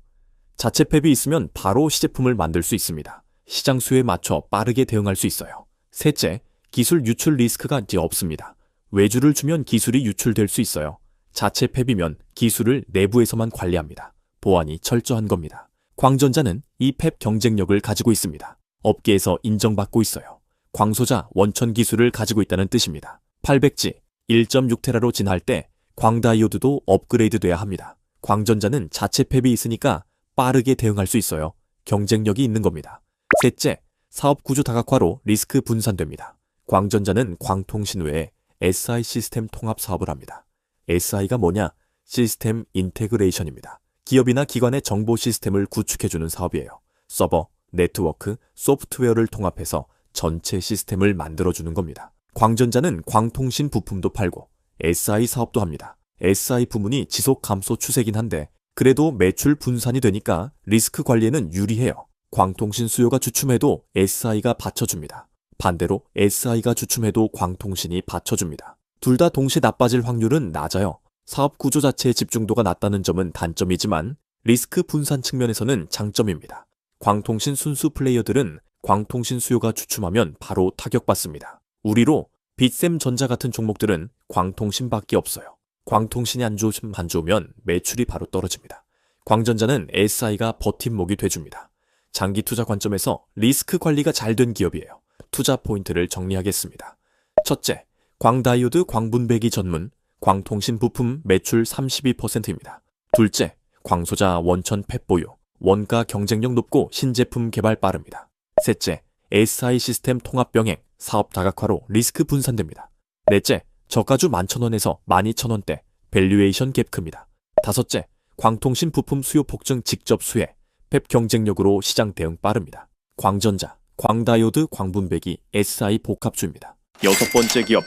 자체 팹이 있으면 바로 시제품을 만들 수 있습니다. 시장 수요에 맞춰 빠르게 대응할 수 있어요. 셋째, 기술 유출 리스크가 이제 없습니다. 외주를 주면 기술이 유출될 수 있어요. 자체 팹이면 기술을 내부에서만 관리합니다. 보안이 철저한 겁니다. 광전자는 이 팹 경쟁력을 가지고 있습니다. 업계에서 인정받고 있어요. 광소자 원천 기술을 가지고 있다는 뜻입니다. 800G 1.6테라로 진화할 때 광다이오드도 업그레이드 돼야 합니다. 광전자는 자체 팹이 있으니까 빠르게 대응할 수 있어요. 경쟁력이 있는 겁니다. 셋째, 사업 구조 다각화로 리스크 분산됩니다. 광전자는 광통신 외에 SI 시스템 통합 사업을 합니다. SI가 뭐냐? 시스템 인테그레이션입니다. 기업이나 기관의 정보 시스템을 구축해주는 사업이에요. 서버, 네트워크, 소프트웨어를 통합해서 전체 시스템을 만들어주는 겁니다. 광전자는 광통신 부품도 팔고 SI 사업도 합니다. SI 부문이 지속 감소 추세긴 한데 그래도 매출 분산이 되니까 리스크 관리에는 유리해요. 광통신 수요가 주춤해도 SI가 받쳐줍니다. 반대로 SI가 주춤해도 광통신이 받쳐줍니다. 둘 다 동시에 나빠질 확률은 낮아요. 사업 구조 자체의 집중도가 낮다는 점은 단점이지만 리스크 분산 측면에서는 장점입니다. 광통신 순수 플레이어들은 광통신 수요가 주춤하면 바로 타격받습니다. 우리로 빗셈전자 같은 종목들은 광통신밖에 없어요. 광통신이 안 좋으면 매출이 바로 떨어집니다. 광전자는 SI가 버팀목이 돼줍니다. 장기 투자 관점에서 리스크 관리가 잘 된 기업이에요. 투자 포인트를 정리하겠습니다. 첫째, 광다이오드 광분배기 전문, 광통신 부품 매출 32%입니다. 둘째, 광소자 원천 팹 보유, 원가 경쟁력 높고 신제품 개발 빠릅니다. 셋째, SI 시스템 통합 병행, 사업 다각화로 리스크 분산됩니다. 넷째, 저가주 11,000원에서 12,000원대, 밸류에이션 갭 큽니다. 다섯째, 광통신 부품 수요 폭증 직접 수혜, 팹 경쟁력으로 시장 대응 빠릅니다. 광전자, 광다이오드 광분배기, SI 복합주입니다. 여섯 번째 기업,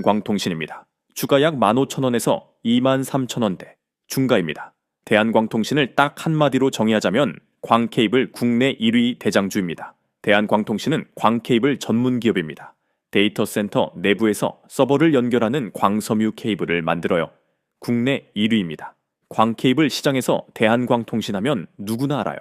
대한광통신입니다. 주가 약 15,000원에서 23,000원대, 중가입니다. 대한광통신을 딱 한마디로 정의하자면 광케이블 국내 1위 대장주입니다. 대한광통신은 광케이블 전문 기업입니다. 데이터 센터 내부에서 서버를 연결하는 광섬유 케이블을 만들어요. 국내 1위입니다. 광케이블 시장에서 대한광통신하면 누구나 알아요.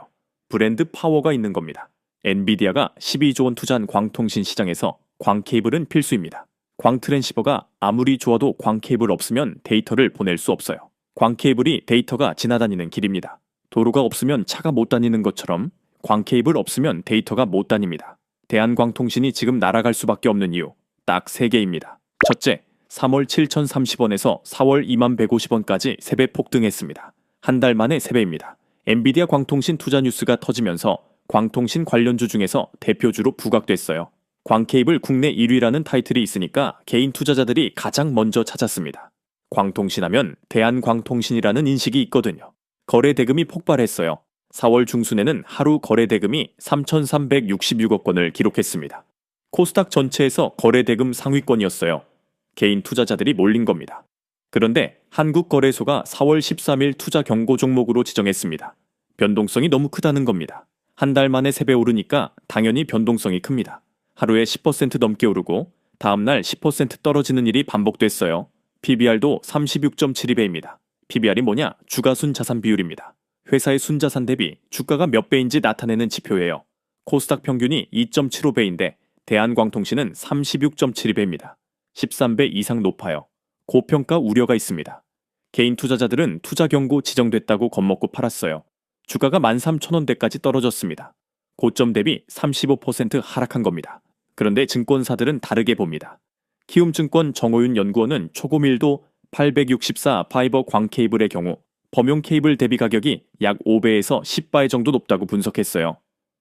브랜드 파워가 있는 겁니다. 엔비디아가 12조 원 투자한 광통신 시장에서 광케이블은 필수입니다. 광트랜시버가 아무리 좋아도 광케이블 없으면 데이터를 보낼 수 없어요. 광케이블이 데이터가 지나다니는 길입니다. 도로가 없으면 차가 못 다니는 것처럼 광케이블 없으면 데이터가 못 다닙니다. 대한광통신이 지금 날아갈 수밖에 없는 이유 딱 3개입니다. 첫째, 3월 7,030원에서 4월 2150원까지 3배 폭등했습니다. 한 달 만에 3배입니다. 엔비디아 광통신 투자 뉴스가 터지면서 광통신 관련주 중에서 대표주로 부각됐어요. 광케이블 국내 1위라는 타이틀이 있으니까 개인 투자자들이 가장 먼저 찾았습니다. 광통신하면 대한광통신이라는 인식이 있거든요. 거래 대금이 폭발했어요. 4월 중순에는 하루 거래 대금이 3,366억 원을 기록했습니다. 코스닥 전체에서 거래 대금 상위권이었어요. 개인 투자자들이 몰린 겁니다. 그런데 한국거래소가 4월 13일 투자 경고 종목으로 지정했습니다. 변동성이 너무 크다는 겁니다. 한 달 만에 3배 오르니까 당연히 변동성이 큽니다. 하루에 10% 넘게 오르고 다음날 10% 떨어지는 일이 반복됐어요. PBR도 36.72배입니다. PBR이 뭐냐? 주가순 자산 비율입니다. 회사의 순자산 대비 주가가 몇 배인지 나타내는 지표예요. 코스닥 평균이 2.75배인데 대한광통신은 36.72배입니다. 13배 이상 높아요. 고평가 우려가 있습니다. 개인 투자자들은 투자 경고 지정됐다고 겁먹고 팔았어요. 주가가 13,000원대까지 떨어졌습니다. 고점 대비 35% 하락한 겁니다. 그런데 증권사들은 다르게 봅니다. 키움증권 정호윤 연구원은 초고밀도 864 파이버 광케이블의 경우 범용 케이블 대비 가격이 약 5배에서 10배 정도 높다고 분석했어요.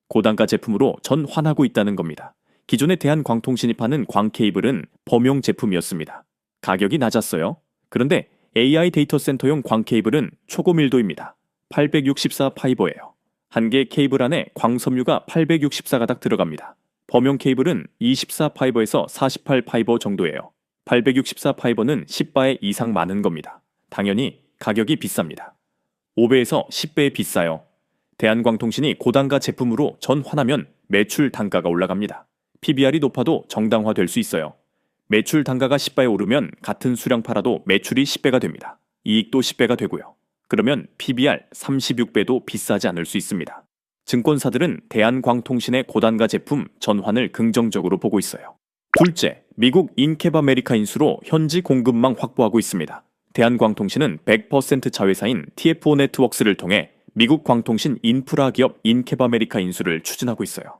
고단가 제품으로 전환하고 있다는 겁니다. 기존의 대한광통신이 파는 광케이블은 범용 제품이었습니다. 가격이 낮았어요. 그런데 AI 데이터 센터용 광케이블은 초고밀도입니다. 864 파이버예요. 한 개 케이블 안에 광섬유가 864가닥 들어갑니다. 범용 케이블은 24 파이버에서 48 파이버 정도예요. 864 파이버는 10배 이상 많은 겁니다. 당연히 가격이 비쌉니다. 5배에서 10배 비싸요. 대한광통신이 고단가 제품으로 전환하면 매출 단가가 올라갑니다. PBR이 높아도 정당화될 수 있어요. 매출 단가가 10배 오르면 같은 수량 팔아도 매출이 10배가 됩니다. 이익도 10배가 되고요. 그러면 PBR 36배도 비싸지 않을 수 있습니다. 증권사들은 대한광통신의 고단가 제품 전환을 긍정적으로 보고 있어요. 둘째, 미국 인캡 아메리카 인수로 현지 공급망 확보하고 있습니다. 대한광통신은 100% 자회사인 TF 네트워크스를 통해 미국 광통신 인프라 기업 인캡아메리카 인수를 추진하고 있어요.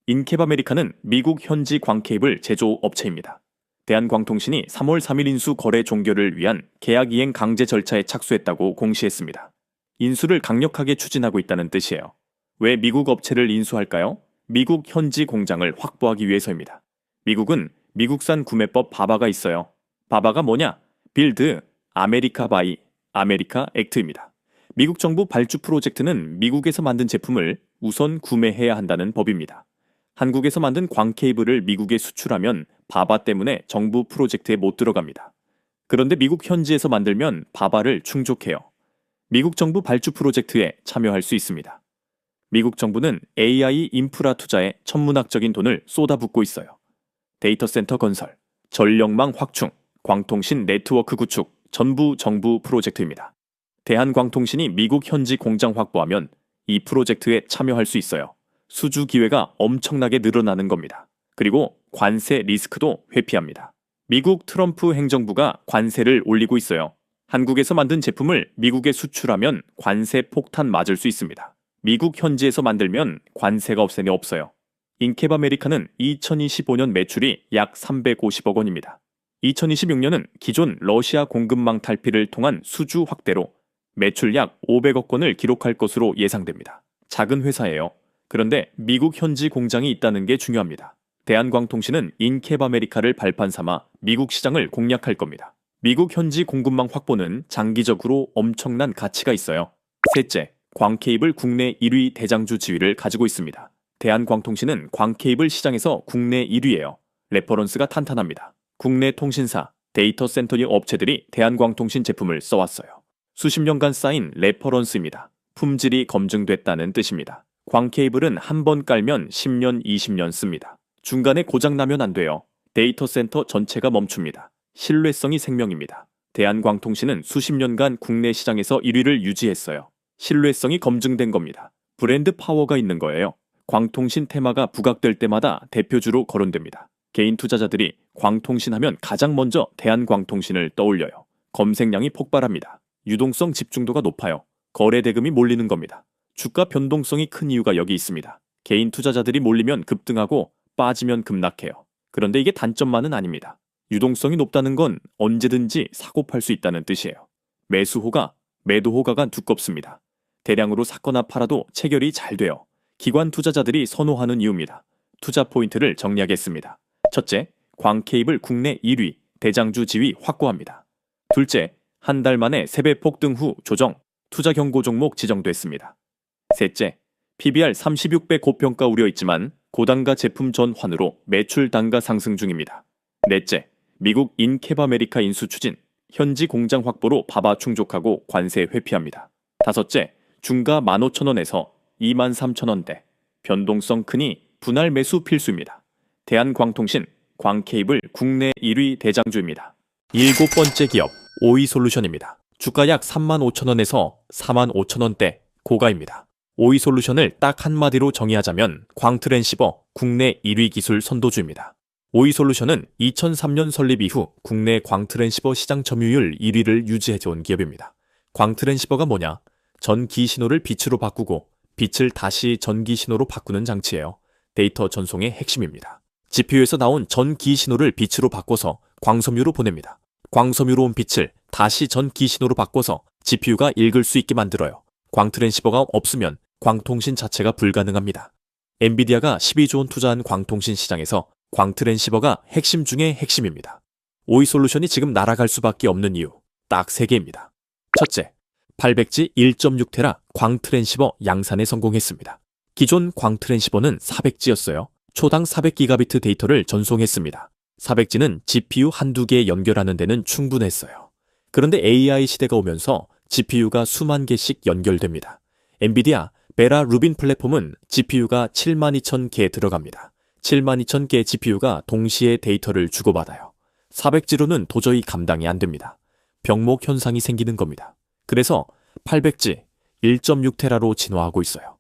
인캡아메리카는 미국 현지 광케이블 제조 업체입니다. 대한광통신이 3월 3일 인수 거래 종결을 위한 계약 이행 강제 절차에 착수했다고 공시했습니다. 인수를 강력하게 추진하고 있다는 뜻이에요. 왜 미국 업체를 인수할까요? 미국 현지 공장을 확보하기 위해서입니다. 미국은 미국산 구매법 바바가 있어요. 바바가 뭐냐? 빌드, 아메리카 바이, 아메리카 액트입니다. 미국 정부 발주 프로젝트는 미국에서 만든 제품을 우선 구매해야 한다는 법입니다. 한국에서 만든 광케이블을 미국에 수출하면 바바 때문에 정부 프로젝트에 못 들어갑니다. 그런데 미국 현지에서 만들면 바바를 충족해요. 미국 정부 발주 프로젝트에 참여할 수 있습니다. 미국 정부는 AI 인프라 투자에 천문학적인 돈을 쏟아붓고 있어요. 데이터 센터 건설, 전력망 확충, 광통신 네트워크 구축, 전부 정부 프로젝트입니다. 대한광통신이 미국 현지 공장 확보하면 이 프로젝트에 참여할 수 있어요. 수주 기회가 엄청나게 늘어나는 겁니다. 그리고 관세 리스크도 회피합니다. 미국 트럼프 행정부가 관세를 올리고 있어요. 한국에서 만든 제품을 미국에 수출하면 관세 폭탄 맞을 수 있습니다. 미국 현지에서 만들면 관세가 없으니 없어요. 인캡아메리카는 2025년 매출이 약 350억 원입니다. 2026년은 기존 러시아 공급망 탈피를 통한 수주 확대로 매출 약 500억 원을 기록할 것으로 예상됩니다. 작은 회사예요. 그런데 미국 현지 공장이 있다는 게 중요합니다. 대한광통신은 인캡아메리카를 발판 삼아 미국 시장을 공략할 겁니다. 미국 현지 공급망 확보는 장기적으로 엄청난 가치가 있어요. 셋째, 광케이블 국내 1위 대장주 지위를 가지고 있습니다. 대한광통신은 광케이블 시장에서 국내 1위예요. 레퍼런스가 탄탄합니다. 국내 통신사, 데이터 센터의 업체들이 대한광통신 제품을 써왔어요. 수십 년간 쌓인 레퍼런스입니다. 품질이 검증됐다는 뜻입니다. 광케이블은 한 번 깔면 10년, 20년 씁니다. 중간에 고장나면 안 돼요. 데이터 센터 전체가 멈춥니다. 신뢰성이 생명입니다. 대한광통신은 수십 년간 국내 시장에서 1위를 유지했어요. 신뢰성이 검증된 겁니다. 브랜드 파워가 있는 거예요. 광통신 테마가 부각될 때마다 대표주로 거론됩니다. 개인 투자자들이 광통신 하면 가장 먼저 대한광통신을 떠올려요. 검색량이 폭발합니다. 유동성 집중도가 높아요. 거래 대금이 몰리는 겁니다. 주가 변동성이 큰 이유가 여기 있습니다. 개인 투자자들이 몰리면 급등하고 빠지면 급락해요. 그런데 이게 단점만은 아닙니다. 유동성이 높다는 건 언제든지 사고 팔 수 있다는 뜻이에요. 매수호가, 매도호가가 두껍습니다. 대량으로 샀거나 팔아도 체결이 잘 돼요. 기관 투자자들이 선호하는 이유입니다. 투자 포인트를 정리하겠습니다. 첫째, 광케이블 국내 1위, 대장주 지위 확고합니다. 둘째, 한 달 만에 3배 폭등 후 조정, 투자 경고 종목 지정됐습니다. 셋째, PBR 36배 고평가 우려 있지만 고단가 제품 전환으로 매출 단가 상승 중입니다. 넷째, 미국 인캡아메리카 인수 추진, 현지 공장 확보로 바바 충족하고 관세 회피합니다. 다섯째, 중가 15,000원에서 23,000원대, 변동성 크니 분할 매수 필수입니다. 대한광통신, 광케이블 국내 1위 대장주입니다. 일곱 번째 기업, 오이솔루션입니다. 주가 약 35,000원에서 45,000원대, 고가입니다. 오이솔루션을 딱 한마디로 정의하자면 광트랜시버 국내 1위 기술 선도주입니다. 오이솔루션은 2003년 설립 이후 국내 광트랜시버 시장 점유율 1위를 유지해온 기업입니다. 광트랜시버가 뭐냐? 전기 신호를 빛으로 바꾸고 빛을 다시 전기 신호로 바꾸는 장치예요. 데이터 전송의 핵심입니다. GPU에서 나온 전기 신호를 빛으로 바꿔서 광섬유로 보냅니다. 광섬유로 온 빛을 다시 전기 신호로 바꿔서 GPU가 읽을 수 있게 만들어요. 광트랜시버가 없으면 광통신 자체가 불가능합니다. 엔비디아가 12조 원 투자한 광통신 시장에서 광트랜시버가 핵심 중의 핵심입니다. 오이솔루션이 지금 날아갈 수밖에 없는 이유 딱 3개입니다. 첫째, 800G 1.6테라 광트랜시버 양산에 성공했습니다. 기존 광트랜시버는 400G였어요. 초당 400기가비트 데이터를 전송했습니다. 400G는 GPU 한두 개 연결하는 데는 충분했어요. 그런데 AI 시대가 오면서 GPU가 수만 개씩 연결됩니다. 엔비디아 베라 루빈 플랫폼은 GPU가 72,000개 들어갑니다. 72,000개의 GPU가 동시에 데이터를 주고받아요. 400G로는 도저히 감당이 안 됩니다. 병목 현상이 생기는 겁니다. 그래서 800G 1.6테라로 진화하고 있어요.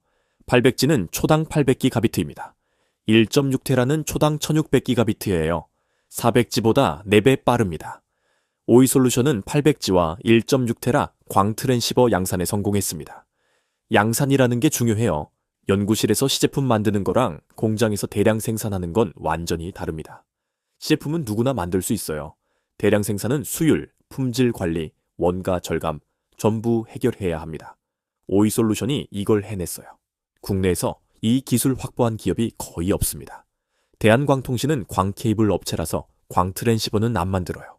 800G는 초당 800기가비트입니다. 1.6테라는 초당 1600기가비트예요. 400G보다 4배 빠릅니다. 오이솔루션은 800G와 1.6테라 광트랜시버 양산에 성공했습니다. 양산이라는 게 중요해요. 연구실에서 시제품 만드는 거랑 공장에서 대량 생산하는 건 완전히 다릅니다. 시제품은 누구나 만들 수 있어요. 대량 생산은 수율, 품질 관리, 원가 절감 전부 해결해야 합니다. 오이솔루션이 이걸 해냈어요. 국내에서 이 기술 확보한 기업이 거의 없습니다. 대한광통신은 광케이블 업체라서 광트랜시버는 안 만들어요.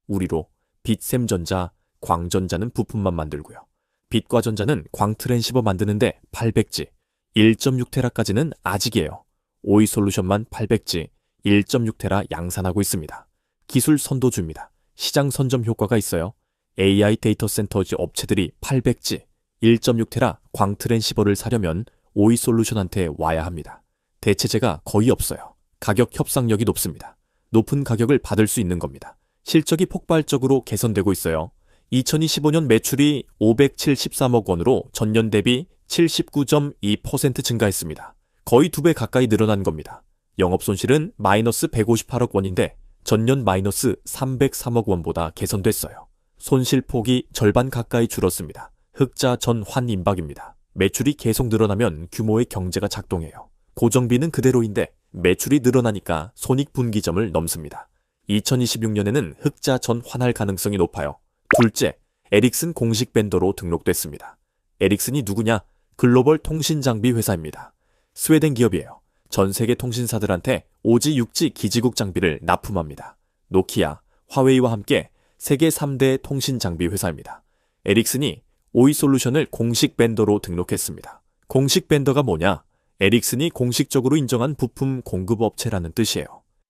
우리로 빛샘전자, 광전자는 부품만 만들고요. 빛과전자는 광트랜시버 만드는데 800G, 1.6테라까지는 아직이에요. 오이솔루션만 800G, 1.6테라 양산하고 있습니다. 기술 선도주입니다. 시장 선점 효과가 있어요. AI 데이터 센터지 업체들이 800G, 1.6테라 광트랜시버를 사려면 오이솔루션한테 와야 합니다. 대체제가 거의 없어요. 가격 협상력이 높습니다. 높은 가격을 받을 수 있는 겁니다. 실적이 폭발적으로 개선되고 있어요. 2025년 매출이 573억 원으로 전년 대비 79.2% 증가했습니다. 거의 2배 가까이 늘어난 겁니다. 영업손실은 마이너스 158억 원인데 전년 마이너스 303억 원보다 개선됐어요. 손실폭이 절반 가까이 줄었습니다. 흑자 전환 임박입니다. 매출이 계속 늘어나면 규모의 경제가 작동해요. 고정비는 그대로인데 매출이 늘어나니까 손익분기점을 넘습니다. 2026년에는 흑자 전환할 가능성이 높아요. 둘째, 에릭슨 공식 벤더로 등록됐습니다. 에릭슨이 누구냐? 글로벌 통신장비 회사입니다. 스웨덴 기업이에요. 전 세계 통신사들한테 5G, 6G 기지국 장비를 납품합니다. 노키아, 화웨이와 함께 세계 3대 통신장비 회사입니다. 에릭슨이 오이솔루션을 공식 벤더로 등록했습니다. 공식 벤더가 뭐냐? 에릭슨이 공식적으로 인정한 부품 공급업체라는 뜻이에요.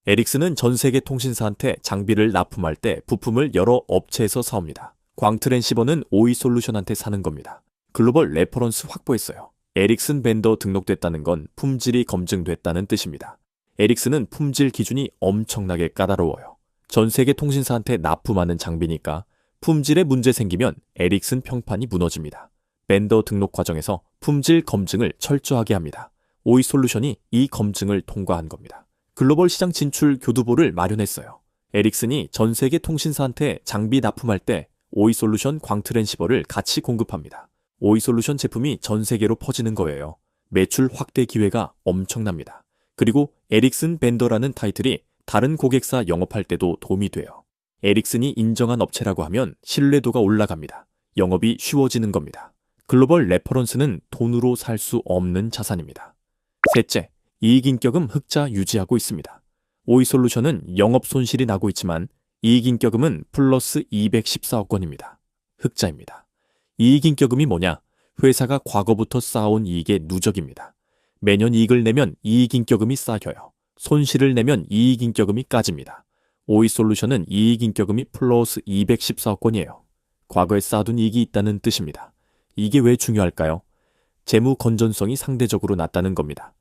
에릭슨은 전 세계 통신사한테 장비를 납품할 때 부품을 여러 업체에서 사옵니다. 광트랜시버는 오이솔루션한테 사는 겁니다. 글로벌 레퍼런스 확보했어요. 에릭슨 벤더 등록됐다는 건 품질이 검증됐다는 뜻입니다. 에릭슨은 품질 기준이 엄청나게 까다로워요. 전 세계 통신사한테 납품하는 장비니까 품질에 문제 생기면 에릭슨 평판이 무너집니다. 벤더 등록 과정에서 품질 검증을 철저하게 합니다. 오이솔루션이 이 검증을 통과한 겁니다. 글로벌 시장 진출 교두보를 마련했어요. 에릭슨이 전 세계 통신사한테 장비 납품할 때 오이솔루션 광트랜시버를 같이 공급합니다. 오이솔루션 제품이 전 세계로 퍼지는 거예요. 매출 확대 기회가 엄청납니다. 그리고 에릭슨 벤더라는 타이틀이 다른 고객사 영업할 때도 도움이 돼요. 에릭슨이 인정한 업체라고 하면 신뢰도가 올라갑니다. 영업이 쉬워지는 겁니다. 글로벌 레퍼런스는 돈으로 살 수 없는 자산입니다. 셋째, 이익인격음 흑자 유지하고 있습니다. 오이솔루션은 영업 손실이 나고 있지만 이익인격음은 플러스 214억 원입니다. 흑자입니다. 이익인격음이 뭐냐? 회사가 과거부터 쌓아온 이익의 누적입니다. 매년 이익을 내면 이익인격음이 쌓여요. 손실을 내면 이익인격음이 까집니다. 오이솔루션은 이익인격음이 플러스 214억 원이에요. 과거에 쌓아둔 이익이 있다는 뜻입니다. 이게 왜 중요할까요? 재무 건전성이 상대적으로 낮다는 겁니다.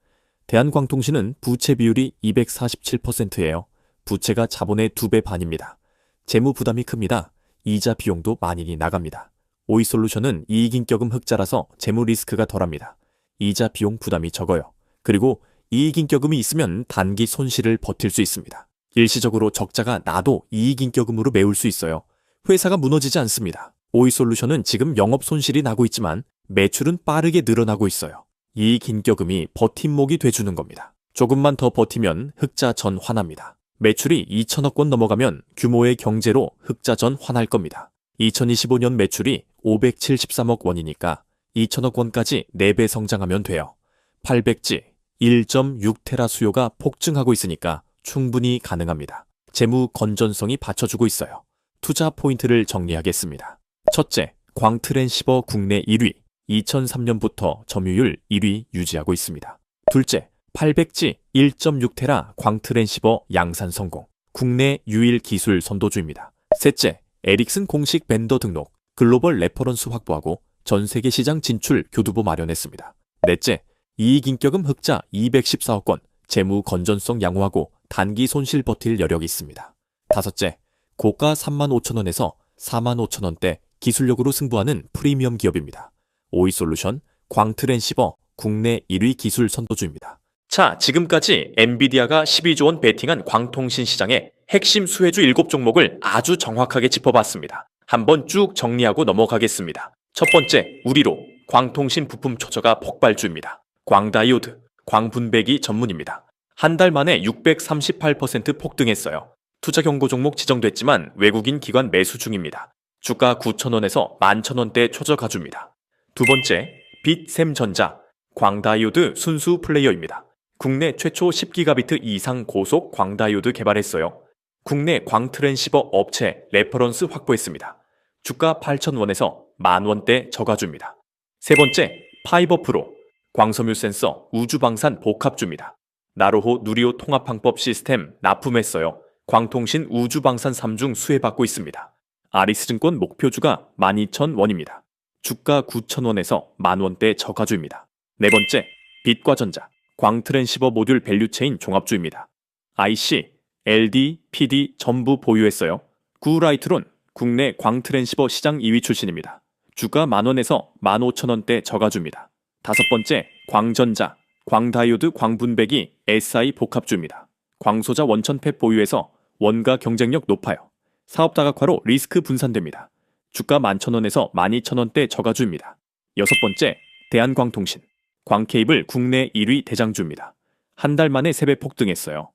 대한광통신은 부채 비율이 247%예요. 부채가 자본의 2배 반입니다. 재무 부담이 큽니다. 이자 비용도 많이 나갑니다. 오이솔루션은 이익인격음 흑자라서 재무 리스크가 덜합니다. 이자 비용 부담이 적어요. 그리고 이익인격음이 있으면 단기 손실을 버틸 수 있습니다. 일시적으로 적자가 나도 이익인격음으로 메울 수 있어요. 회사가 무너지지 않습니다. 오이솔루션은 지금 영업 손실이 나고 있지만 매출은 빠르게 늘어나고 있어요. 이익인격음이 버팀목이 돼주는 겁니다. 조금만 더 버티면 흑자 전환합니다. 매출이 2천억 원 넘어가면 규모의 경제로 흑자 전환할 겁니다. 2025년 매출이 573억 원이니까 2천억 원까지 4배 성장하면 돼요. 800G, 1.6테라 수요가 폭증하고 있으니까 충분히 가능합니다. 재무 건전성이 받쳐주고 있어요. 투자 포인트를 정리하겠습니다. 첫째, 광트랜시버 국내 1위, 2003년부터 점유율 1위 유지하고 있습니다. 둘째, 800G 1.6테라 광트랜시버 양산 성공, 국내 유일 기술 선도주입니다. 셋째, 에릭슨 공식 벤더 등록, 글로벌 레퍼런스 확보하고 전 세계 시장 진출 교두보 마련했습니다. 넷째, 이익인격음 흑자 214억 원, 재무 건전성 양호하고 단기 손실 버틸 여력이 있습니다. 다섯째, 고가 35,000원에서 45,000원대 기술력으로 승부하는 프리미엄 기업입니다. 오이솔루션, 광트랜시버, 국내 1위 기술 선도주입니다. 자, 지금까지 엔비디아가 12조 원 베팅한 광통신 시장에 핵심 수혜주 7종목을 아주 정확하게 짚어봤습니다. 한번 쭉 정리하고 넘어가겠습니다. 첫 번째, 우리로 광통신 부품 초저가 폭발주입니다. 광다이오드, 광분배기 전문입니다. 한 달 만에 638% 폭등했어요. 투자 경고 종목 지정됐지만 외국인 기관 매수 중입니다. 주가 9,000원에서 11,000원대 초저 가줍니다. 두 번째, 빛샘전자, 광다이오드 순수 플레이어입니다. 국내 최초 10기가비트 이상 고속 광다이오드 개발했어요. 국내 광트랜시버 업체 레퍼런스 확보했습니다. 주가 8,000원에서 10,000원대 저가줍니다. 세 번째, 파이버프로, 광섬유 센서 우주방산 복합주입니다. 나로호 누리호 통합항법 시스템 납품했어요. 광통신 우주방산 3중 수혜받고 있습니다. 아리스증권 목표주가 12,000원입니다. 주가 9,000원에서 10,000원대 저가주입니다. 네 번째, 빛과전자, 광트랜시버 모듈 밸류체인 종합주입니다. IC, LD, PD 전부 보유했어요. 구라이트론, 국내 광트랜시버 시장 2위 출신입니다. 주가 10,000원에서 15,000원대 저가주입니다. 다섯 번째, 광전자, 광다이오드 광분배기 SI 복합주입니다. 광소자 원천팹 보유해서 원가 경쟁력 높아요. 사업 다각화로 리스크 분산됩니다. 주가 11,000원에서 12,000원대 저가주입니다. 여섯 번째, 대한광통신, 광케이블 국내 1위 대장주입니다. 한 달 만에 3배 폭등했어요.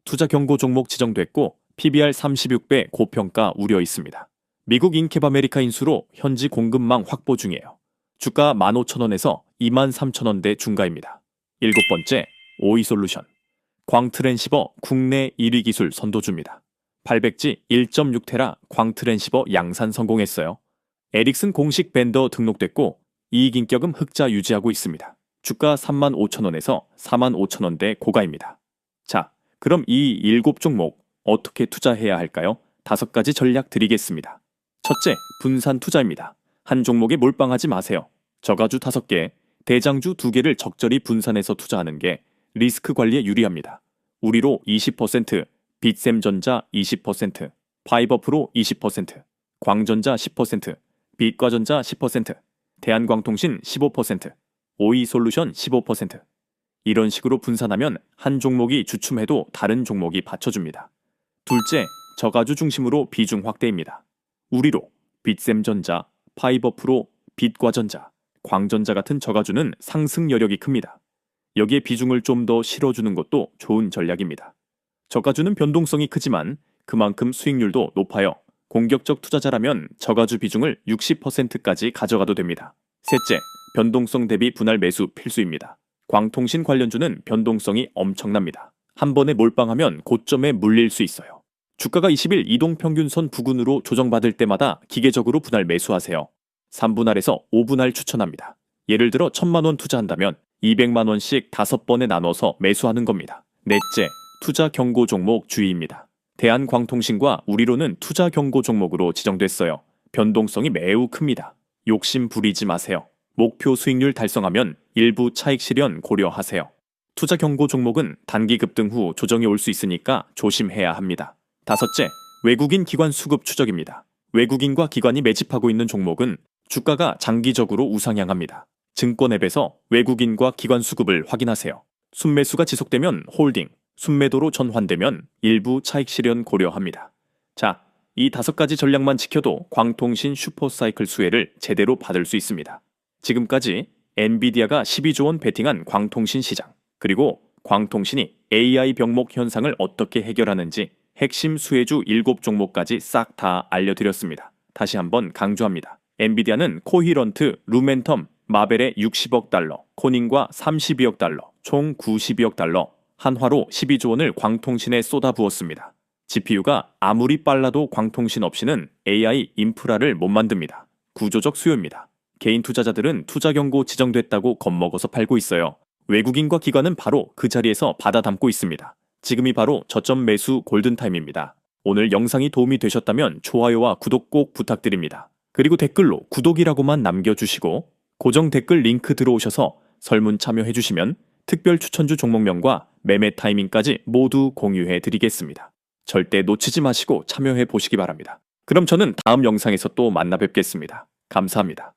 투자 경고 종목 지정됐고 PBR 36배 고평가 우려 있습니다. 미국 인캡 아메리카 인수로 현지 공급망 확보 중이에요. 주가 15,000원에서 23,000원대 중가입니다. 일곱 번째, 오이솔루션, 광트랜시버 국내 1위 기술 선도주입니다. 800G 1.6테라 광트랜시버 양산 성공했어요. 에릭슨 공식 벤더 등록됐고 이익인격은 흑자 유지하고 있습니다. 주가 35,000원에서 45,000원대 고가입니다. 자, 그럼 이 7종목 어떻게 투자해야 할까요? 5가지 전략 드리겠습니다. 첫째, 분산 투자입니다. 한 종목에 몰빵하지 마세요. 저가주 5개, 대장주 2개를 적절히 분산해서 투자하는 게 리스크 관리에 유리합니다. 우리로 20%, 빛샘전자 20%, 파이버프로 20%, 광전자 10%, 빛과전자 10%, 대한광통신 15%, 오이솔루션 15%. 이런 식으로 분산하면 한 종목이 주춤해도 다른 종목이 받쳐줍니다. 둘째, 저가주 중심으로 비중 확대입니다. 우리로 빛샘전자, 파이버프로, 빛과전자, 광전자 같은 저가주는 상승 여력이 큽니다. 여기에 비중을 좀 더 실어주는 것도 좋은 전략입니다. 저가주는 변동성이 크지만 그만큼 수익률도 높아요. 공격적 투자자라면 저가주 비중을 60%까지 가져가도 됩니다. 셋째, 변동성 대비 분할 매수 필수입니다. 광통신 관련주는 변동성이 엄청납니다. 한 번에 몰빵하면 고점에 물릴 수 있어요. 주가가 20일 이동평균선 부근으로 조정받을 때마다 기계적으로 분할 매수하세요. 3분할에서 5분할 추천합니다. 예를 들어 1,000만원 투자한다면 200만원씩 5번에 나눠서 매수하는 겁니다. 넷째, 투자 경고 종목 주의입니다. 대한광통신과 우리로는 투자 경고 종목으로 지정됐어요. 변동성이 매우 큽니다. 욕심 부리지 마세요. 목표 수익률 달성하면 일부 차익 실현 고려하세요. 투자 경고 종목은 단기 급등 후 조정이 올 수 있으니까 조심해야 합니다. 다섯째, 외국인 기관 수급 추적입니다. 외국인과 기관이 매집하고 있는 종목은 주가가 장기적으로 우상향합니다. 증권 앱에서 외국인과 기관 수급을 확인하세요. 순매수가 지속되면 홀딩, 순매도로 전환되면 일부 차익 실현 고려합니다. 자, 이 5가지 전략만 지켜도 광통신 슈퍼사이클 수혜를 제대로 받을 수 있습니다. 지금까지 엔비디아가 12조 원 베팅한 광통신 시장, 그리고 광통신이 AI 병목 현상을 어떻게 해결하는지 핵심 수혜주 7종목까지 싹 다 알려드렸습니다. 다시 한번 강조합니다. 엔비디아는 코히런트, 루멘텀, 마벨에 60억 달러, 코닝과 32억 달러, 총 92억 달러, 한화로 12조 원을 광통신에 쏟아부었습니다. GPU가 아무리 빨라도 광통신 없이는 AI 인프라를 못 만듭니다. 구조적 수요입니다. 개인 투자자들은 투자 경고 지정됐다고 겁먹어서 팔고 있어요. 외국인과 기관은 바로 그 자리에서 받아 담고 있습니다. 지금이 바로 저점 매수 골든타임입니다. 오늘 영상이 도움이 되셨다면 좋아요와 구독 꼭 부탁드립니다. 그리고 댓글로 구독이라고만 남겨주시고 고정 댓글 링크 들어오셔서 설문 참여해주시면 특별 추천주 종목명과 매매 타이밍까지 모두 공유해드리겠습니다. 절대 놓치지 마시고 참여해 보시기 바랍니다. 그럼 저는 다음 영상에서 또 만나 뵙겠습니다. 감사합니다.